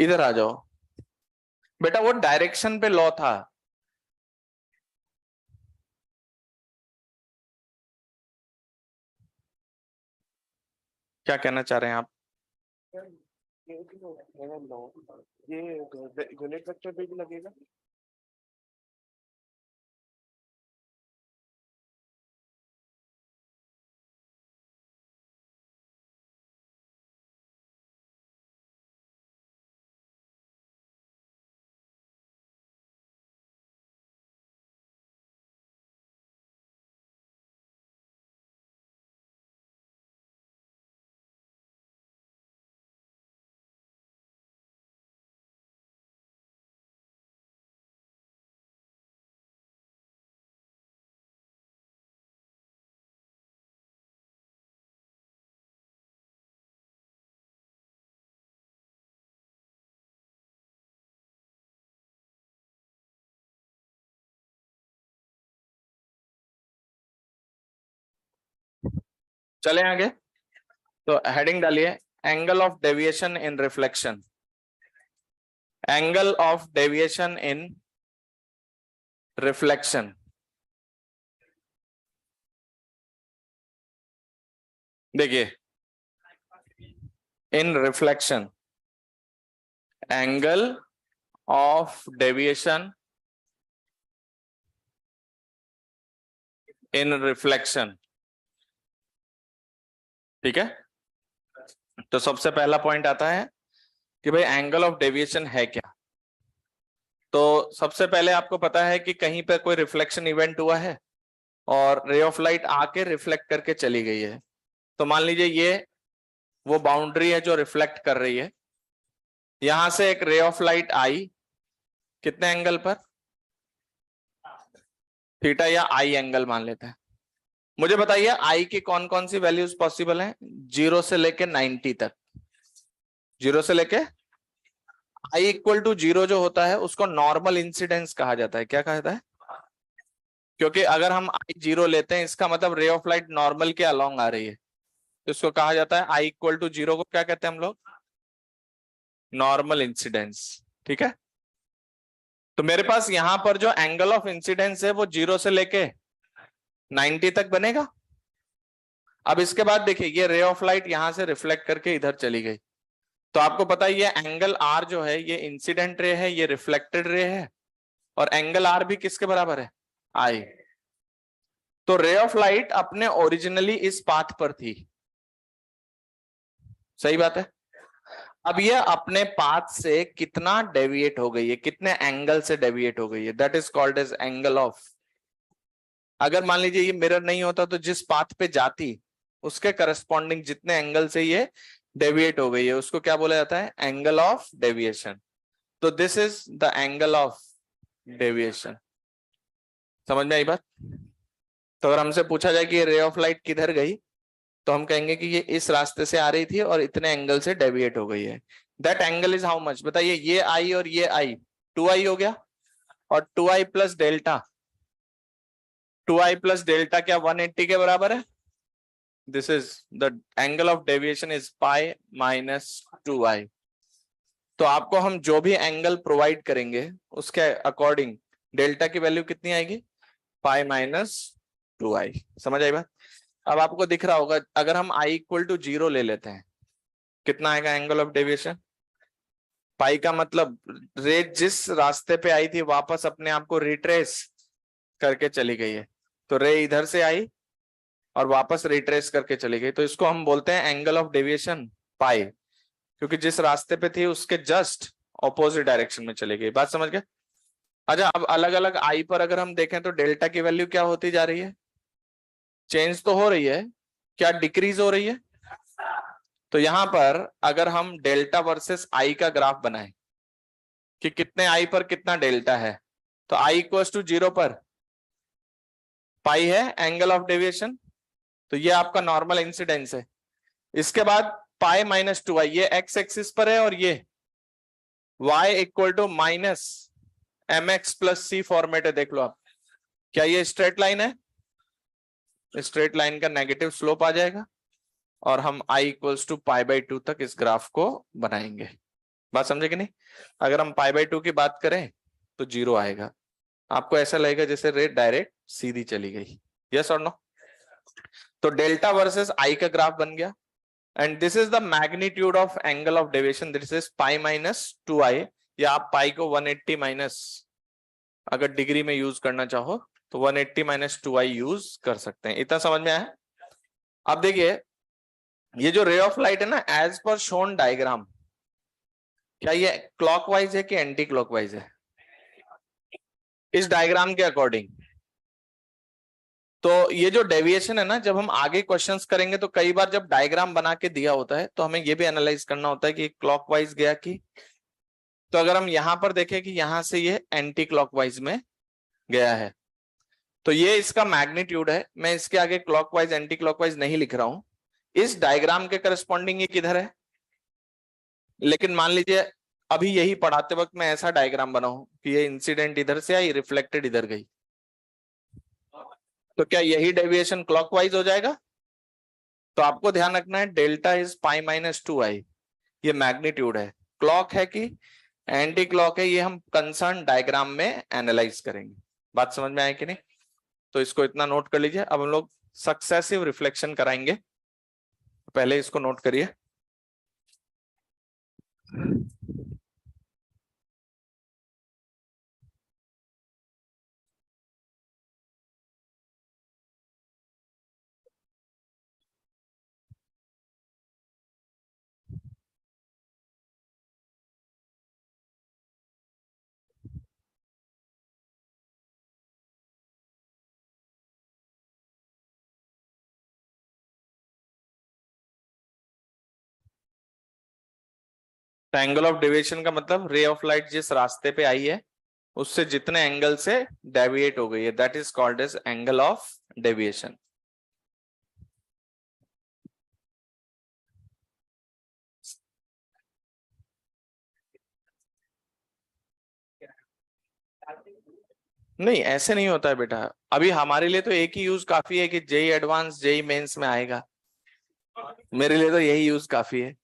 इधर आ जाओ बेटा, वो डायरेक्शन पे लॉ था। क्या कहना चाह रहे हैं आप? ये यूनिट वेक्टर पे भी लगेगा। चले आगे, तो हेडिंग डालिए, angle of deviation in reflection. Angle of deviation in reflection. देखिए, in reflection angle of deviation in reflection, ठीक है। तो सबसे पहला पॉइंट आता है कि भाई एंगल ऑफ डेविएशन है क्या। तो सबसे पहले आपको पता है कि कहीं पर कोई रिफ्लेक्शन इवेंट हुआ है और रे ऑफ लाइट आके रिफ्लेक्ट करके चली गई है। तो मान लीजिए ये वो बाउंड्री है जो रिफ्लेक्ट कर रही है, यहां से एक रे ऑफ लाइट आई, कितने एंगल पर? थीटा या आई एंगल मान लेते हैं। मुझे बताइए आई की कौन कौन सी वैल्यूज पॉसिबल हैं? 0 से लेके 90 तक। 0 से लेके आई इक्वल टू 0 जो होता है उसको नॉर्मल इंसिडेंस कहा जाता है। क्या कहा जाता है? क्योंकि अगर हम आई 0 लेते हैं इसका मतलब रे ऑफ लाइट नॉर्मल के अलोंग आ रही है, तो इसको कहा जाता है आई इक्वल टू 0 को क्या कहते हैं हम लोग? नॉर्मल इंसिडेंस, ठीक है। तो मेरे पास यहां पर जो एंगल ऑफ इंसिडेंस है वो 0 से लेके 90 तक बनेगा। अब इसके बाद देखिए ये रे ऑफ लाइट यहां से रिफ्लेक्ट करके इधर चली गई, तो आपको पता है ये एंगल आर जो है ये इंसिडेंट रे है, ये रिफ्लेक्टेड रे है, और एंगल आर भी किसके बराबर है? आई। तो रे ऑफ लाइट अपने ओरिजिनली इस पाथ पर थी, सही बात है। अब ये अपने पाथ से कितना डेविएट हो गई है, कितने एंगल से डेविएट हो गई है, that is called as angle of. अगर मान लीजिए ये मिरर नहीं होता तो जिस पाथ पे जाती उसके करस्पॉन्डिंग जितने एंगल से ये डेविएट हो गई है उसको क्या बोला जाता है? Angle of deviation. तो this is the angle of deviation. समझ में आई बात? तो अगर हमसे पूछा जाए कि ये रे ऑफ लाइट किधर गई, तो हम कहेंगे कि ये इस रास्ते से आ रही थी और इतने एंगल से डेविएट हो गई है। That angle is how much? बताइए, ये आई और ये आई, 2i हो गया, और 2i plus delta, 2i plus delta क्या 180 के बराबर है? This is the angle of deviation is pi minus 2i। तो आपको हम जो भी एंगल प्रोवाइड करेंगे उसके अकॉर्डिंग डेल्टा की वैल्यू कितनी आएगी? Pi minus 2i। समझ आई बात? अब आपको दिख रहा होगा अगर हम i इक्वल टू 0 ले लेते हैं कितना आएगा एंगल ऑफ डेविएशन? पाई का मतलब रे जिस रास्ते पे आई थी वापस अपने आप को रिट्रेस करके चली गई है, तो रे इधर से आई और वापस रिट्रेस करके चली गई, तो इसको हम बोलते हैं एंगल ऑफ डेविएशन पाई, क्योंकि जिस रास्ते पे थी उसके जस्ट ऑपोजिट डायरेक्शन में चली गई। बात समझ गए? अच्छा, अब अलग अलग आई पर अगर हम देखें तो डेल्टा की वैल्यू क्या होती जा रही है? चेंज तो हो रही है, क्या डिक्रीज हो रही है? तो यहां पर अगर हम डेल्टा वर्सेस आई का ग्राफ बनाएं कि कितने आई पर कितना डेल्टा है, तो आई इक्वल टू 0 पर पाई है एंगल ऑफ डेविएशन, तो ये आपका नॉर्मल इंसिडेंस है। इसके बाद पाई माइनस 2i, ये एक्स एक्सिस पर है और ये y equal to minus M X plus C format है। देख लो आप, क्या ये स्ट्रेट लाइन है? स्ट्रेट लाइन का नेगेटिव स्लोप आ जाएगा और हम i equals to pi by 2 तक इस ग्राफ को बनाएंगे। बात समझे कि नहीं? अगर हम पाई बाई 2 की बात करें तो 0 आएगा, आपको ऐसा लगेगा जैसे रेट डायरेक्ट सीधी चली गई। यस और नो? तो डेल्टा वर्सेस आई का ग्राफ बन गया, and this is the magnitude of angle of deviation, this is pi minus 2i, या आप पाई को 180 माइनस अगर डिग्री में यूज करना चाहो तो 180 माइनस 2i यूज कर सकते हैं। इतना समझ में आया? अब देखिए, ये जो रे ऑफ लाइट है ना, एज पर शोन डायग्राम, क्या ये क्लॉकवाइज है कि एंटी क्लॉकवाइज है? इस डायग्राम के अकॉर्डिंग तो ये जो डेविएशन है ना, जब हम आगे क्वेश्चंस करेंगे तो कई बार जब डायग्राम बना के दिया होता है तो हमें ये भी एनालाइज करना होता है कि क्लॉकवाइज गया कि, तो अगर हम यहां पर देखें कि यहां से ये एंटी क्लॉकवाइज में गया है, तो ये इसका मैग्नीट्यूड है। मैं इसके आगे क्लॉकवाइज एंटी क्लॉकवाइज नहीं लिख रहा हूं, इस डायग्राम के करस्पॉन्डिंग ये किधर है। लेकिन मान लीजिए अभी यही पढ़ाते वक्त मैं ऐसा डायग्राम बनाऊं कि ये इंसिडेंट इधर से आई, रिफ्लेक्टेड इधर गई, तो क्या यही डेविएशन क्लॉकवाइज हो जाएगा? तो आपको ध्यान रखना है delta is pi minus 2i, ये मैग्नीट्यूड है। क्लॉक है कि एंटी क्लॉक है, ये हम कंसर्न डायग्राम में एनालाइज करेंगे। बात समझ में आए कि नहीं? तो इसको इतना नोट कर लीजिए। अब हम लोग सक्सेसिव रिफ्लेक्शन कराएंगे, पहले इसको नोट करिए। एंगल ऑफ डेविएशन का मतलब रे ऑफ लाइट जिस रास्ते पे आई है उससे जितने एंगल से डेविएट हो गई है, that is called as angle of deviation. नहीं, ऐसे नहीं होता है बेटा। अभी हमारे लिए तो एक ही यूज काफी है कि जेई एडवांस जेई मेंस में आएगा, मेरे लिए तो यही यूज काफी है।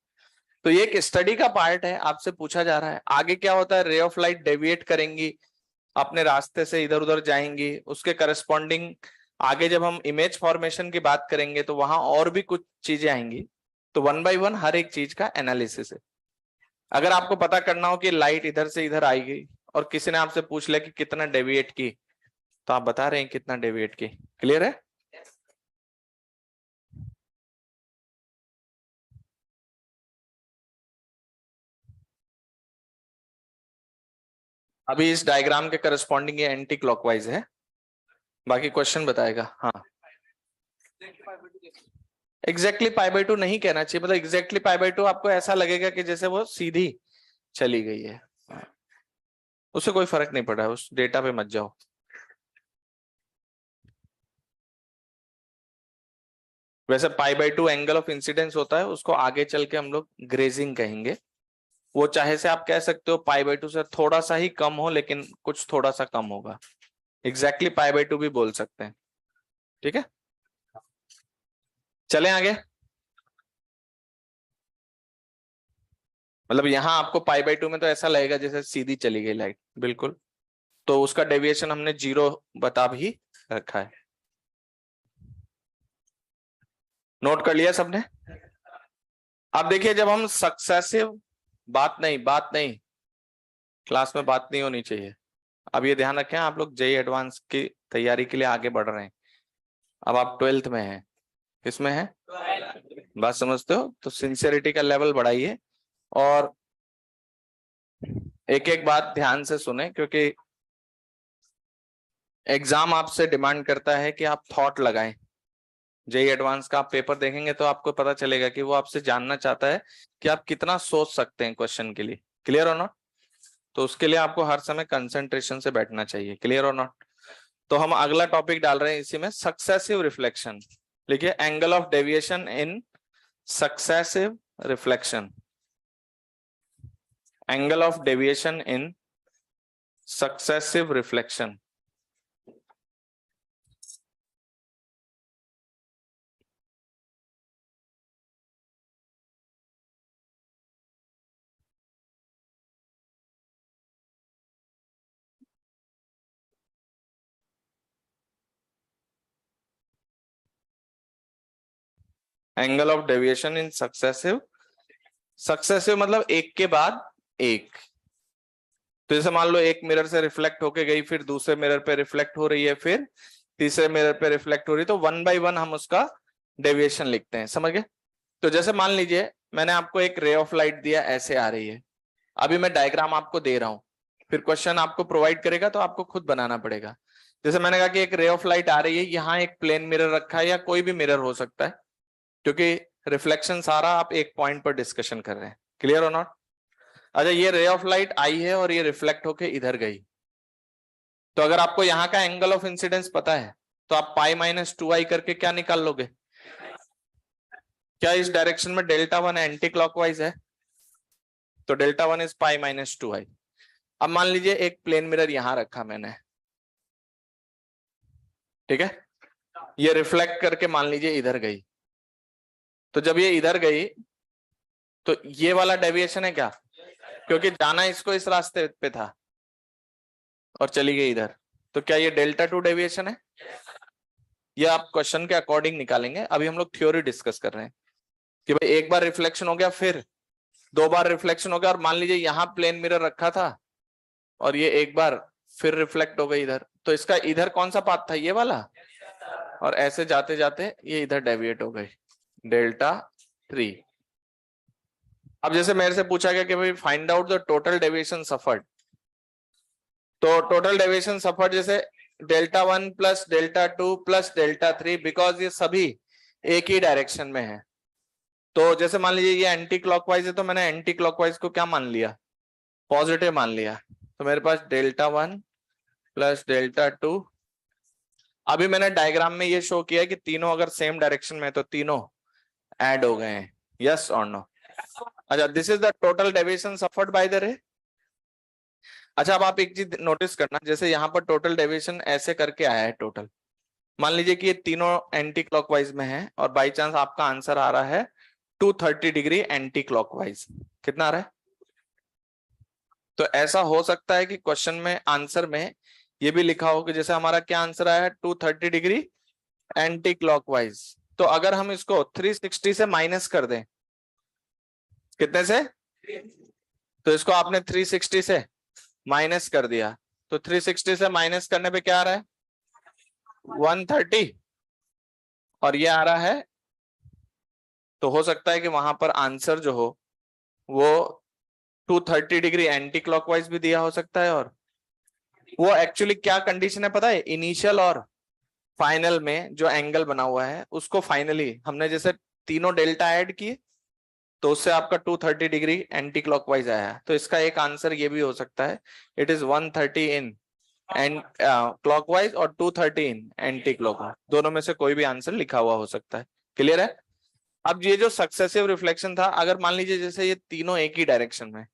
तो ये एक स्टडी का पार्ट है, आपसे पूछा जा रहा है आगे क्या होता है। रे ऑफ लाइट डेविएट करेंगी, अपने रास्ते से इधर उधर जाएंगी, उसके करस्पॉन्डिंग आगे जब हम इमेज फॉर्मेशन की बात करेंगे तो वहां और भी कुछ चीजें आएंगी। तो 1 बाय 1 हर एक चीज का एनालिसिस है। अगर आपको पता करना हो कि लाइट इधर से इधर आई गई और किसी ने आपसे पूछ लिया कि कितना डेविएट की, तो आप बता रहे हैं कितना डेविएट की। क्लियर है? अभी इस डायग्राम के करस्पॉन्डिंग ये एंटी क्लॉकवाइज है, बाकी क्वेश्चन बताएगा। हाँ, एग्जैक्टली पाई बाई 2 नहीं कहना चाहिए, मतलब एग्जैक्टली पाई बाई 2 आपको ऐसा लगेगा कि जैसे वो सीधी चली गई है, उससे कोई फर्क नहीं पड़ा है, उस डेटा पे मत जाओ। वैसे पाई बाई 2 एंगल ऑफ इंसिडेंस होता है, उसको आगे चल के हम लोग ग्रेजिंग कहेंगे। वो चाहे से आप कह सकते हो पाई बाई 2 से थोड़ा सा ही कम हो, लेकिन कुछ थोड़ा सा कम होगा। एग्जैक्टली पाई बाई 2 भी बोल सकते हैं। ठीक है, चलें आगे। मतलब यहां आपको पाई बाई 2 में तो ऐसा लगेगा जैसे सीधी चली गई लाइट, बिल्कुल। तो उसका डेविएशन हमने 0 बता भी रखा है। नोट कर लिया सबने? अब देखिए जब हम सक्सेसिव, बात नहीं, क्लास में बात नहीं होनी चाहिए। अब ये ध्यान रखें, आप लोग जेई एडवांस की तैयारी के लिए आगे बढ़ रहे हैं। अब आप 12th में हैं, किसमें है, बात समझते हो? तो सिंसियरिटी का लेवल बढ़ाइए और एक एक बात ध्यान से सुने, क्योंकि एग्जाम आपसे डिमांड करता है कि आप थॉट लगाएं। जेई एडवांस का आप पेपर देखेंगे तो आपको पता चलेगा कि वो आपसे जानना चाहता है कि आप कितना सोच सकते हैं क्वेश्चन के लिए। क्लियर और नॉट? तो उसके लिए आपको हर समय कंसंट्रेशन से बैठना चाहिए। क्लियर और नॉट? तो हम अगला टॉपिक डाल रहे हैं इसी में, सक्सेसिव रिफ्लेक्शन। लिखिए angle of deviation in successive reflection. Angle of deviation in successive reflection. Angle of deviation in successive, successive मतलब एक के बाद एक। तो जैसे मान लो एक मिरर से रिफ्लेक्ट होके गई, फिर दूसरे मिरर पे रिफ्लेक्ट हो रही है, फिर तीसरे मिरर पे रिफ्लेक्ट हो रही है, तो 1 बाय 1 हम उसका डेविएशन लिखते हैं। समझ गए? तो जैसे मान लीजिए मैंने आपको एक रे ऑफ लाइट दिया, ऐसे आ रही है। अभी मैं डायग्राम आपको दे रहा हूं, फिर क्वेश्चन आपको प्रोवाइड करेगा तो आपको खुद बनाना पड़ेगा। जैसे मैंने कहा कि एक रे ऑफ लाइट आ रही है, यहाँ एक प्लेन मिरर रखा है या कोई भी मिरर हो सकता है, क्योंकि रिफ्लेक्शन सारा आप एक पॉइंट पर डिस्कशन कर रहे हैं। क्लियर और नॉट? अच्छा, ये रे ऑफ लाइट आई है और ये रिफ्लेक्ट होके इधर गई, तो अगर आपको यहाँ का एंगल ऑफ इंसिडेंस पता है तो आप पाई माइनस 2i करके क्या निकाल लोगे? क्या इस डायरेक्शन में डेल्टा वन एंटी क्लॉकवाइज है? तो delta one is pi minus 2i। अब मान लीजिए एक प्लेन मिरर यहां रखा मैंने, ठीक है, ये रिफ्लेक्ट करके मान लीजिए इधर गई। तो जब ये इधर गई तो ये वाला डेविएशन है क्या? क्योंकि जाना इसको इस रास्ते पे था और चली गई इधर, तो क्या ये डेल्टा टू डेविएशन है? ये आप क्वेश्चन के अकॉर्डिंग निकालेंगे। अभी हम लोग थ्योरी डिस्कस कर रहे हैं कि भाई एक बार रिफ्लेक्शन हो गया, फिर 2 बार रिफ्लेक्शन हो गया, और मान लीजिए यहाँ प्लेन मिरर रखा था और ये एक बार फिर रिफ्लेक्ट हो गई इधर, तो इसका इधर कौन सा पाथ था? ये वाला, और ऐसे जाते जाते ये इधर डेविएट हो गई, डेल्टा 3। अब जैसे मेरे से पूछा गया कि भाई find out the total deviation suffered, तो टोटल डेविएशन सफर्ड जैसे delta 1 plus delta 2 plus delta 3, because ये सभी एक ही डायरेक्शन में है। तो जैसे मान लीजिए ये एंटी क्लॉकवाइज है, तो मैंने एंटी क्लॉकवाइज को क्या मान लिया? पॉजिटिव मान लिया। तो मेरे पास डेल्टा 1 प्लस डेल्टा 2। अभी मैंने डायग्राम में ये शो किया कि तीनों अगर सेम डायरेक्शन में है तो तीनों ऐड हो गए हैं। यस और नो? अच्छा, this is the total deviation suffered by the रे। अच्छा, अब आप एक चीज नोटिस करना, जैसे यहाँ पर टोटल डेविएशन ऐसे करके आया है टोटल, मान लीजिए कि ये तीनों एंटी क्लॉकवाइज में है और बाई चांस आपका आंसर आ रहा है 230 डिग्री एंटी क्लॉकवाइज। कितना आ रहा है? तो ऐसा हो सकता है कि क्वेश्चन में आंसर में ये भी लिखा हो कि जैसे हमारा क्या आंसर आया है 230 डिग्री एंटी क्लॉकवाइज, तो अगर हम इसको 360 से माइनस कर दें, कितने से? तो इसको आपने 360 से माइनस कर दिया, तो 360 से माइनस करने पे क्या आ रहा है? 130, और ये आ रहा है। तो हो सकता है कि वहां पर आंसर जो हो वो 230 डिग्री एंटी क्लॉकवाइज भी दिया हो सकता है, और वो एक्चुअली क्या कंडीशन है पता है? इनिशियल और फाइनल में जो एंगल बना हुआ है उसको फाइनली हमने जैसे तीनों डेल्टा ऐड किए तो उससे आपका 230 डिग्री एंटी क्लॉकवाइज आया। तो इसका एक आंसर ये भी हो सकता है, it is 130 in and clockwise और 230 इन एंटी क्लॉकवाइज, दोनों में से कोई भी आंसर लिखा हुआ हो सकता है। क्लियर है? अब ये जो सक्सेसिव रिफ्लेक्शन था, अगर मान लीजिए जैसे ये तीनों एक ही डायरेक्शन में,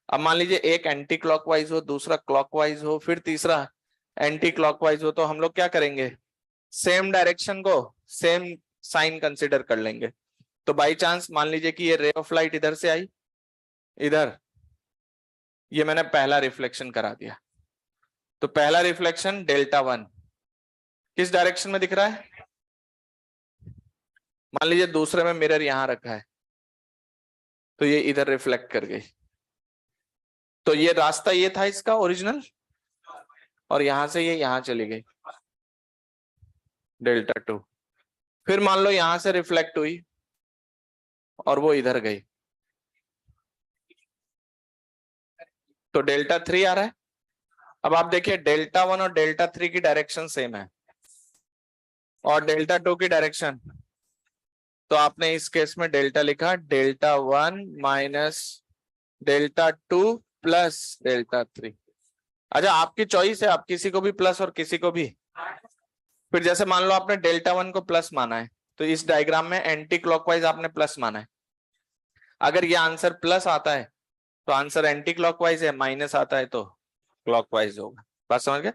अब मान लीजिए एक एंटी क्लॉकवाइज हो, दूसरा क्लॉकवाइज हो, फिर तीसरा एंटी क्लॉकवाइज हो, तो हम लोग क्या करेंगे? सेम डायरेक्शन को सेम साइन कंसिडर कर लेंगे। तो बाई चांस मान लीजिए कि ये रे ऑफ लाइट इधर से आई इधर, ये मैंने पहला रिफ्लेक्शन करा दिया, तो पहला रिफ्लेक्शन डेल्टा 1 किस डायरेक्शन में दिख रहा है? मान लीजिए दूसरे में मिरर यहां रखा है, तो ये इधर रिफ्लेक्ट कर गई। तो ये रास्ता ये था इसका ओरिजिनल, और यहां से ये यहां चली गई डेल्टा 2। फिर मान लो यहां से रिफ्लेक्ट हुई और वो इधर गई, तो डेल्टा 3 आ रहा है। अब आप देखिए डेल्टा 1 और डेल्टा 3 की डायरेक्शन सेम है, और डेल्टा 2 की डायरेक्शन, तो आपने इस केस में डेल्टा लिखा delta 1 minus delta 2 plus delta 3। अच्छा, आपकी चॉइस है, आप किसी को भी प्लस और किसी को भी। फिर जैसे मान लो आपने डेल्टा 1 को प्लस माना है, तो इस डायग्राम में एंटी क्लॉकवाइज आपने प्लस माना है। अगर ये आंसर प्लस आता है तो आंसर एंटी क्लॉकवाइज है, माइनस आता है तो क्लॉकवाइज होगा। बात समझ गए?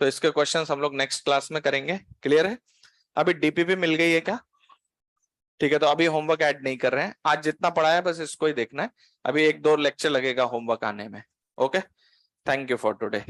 तो इसके क्वेश्चंस हम लोग नेक्स्ट क्लास में करेंगे। क्लियर है? अभी डीपीपी मिल गई है क्या? ठीक है, तो अभी होमवर्क ऐड नहीं कर रहे हैं। आज जितना पढ़ा है बस इसको ही देखना है। अभी 1-2 लेक्चर लगेगा होमवर्क आने में। Okay, thank you for today.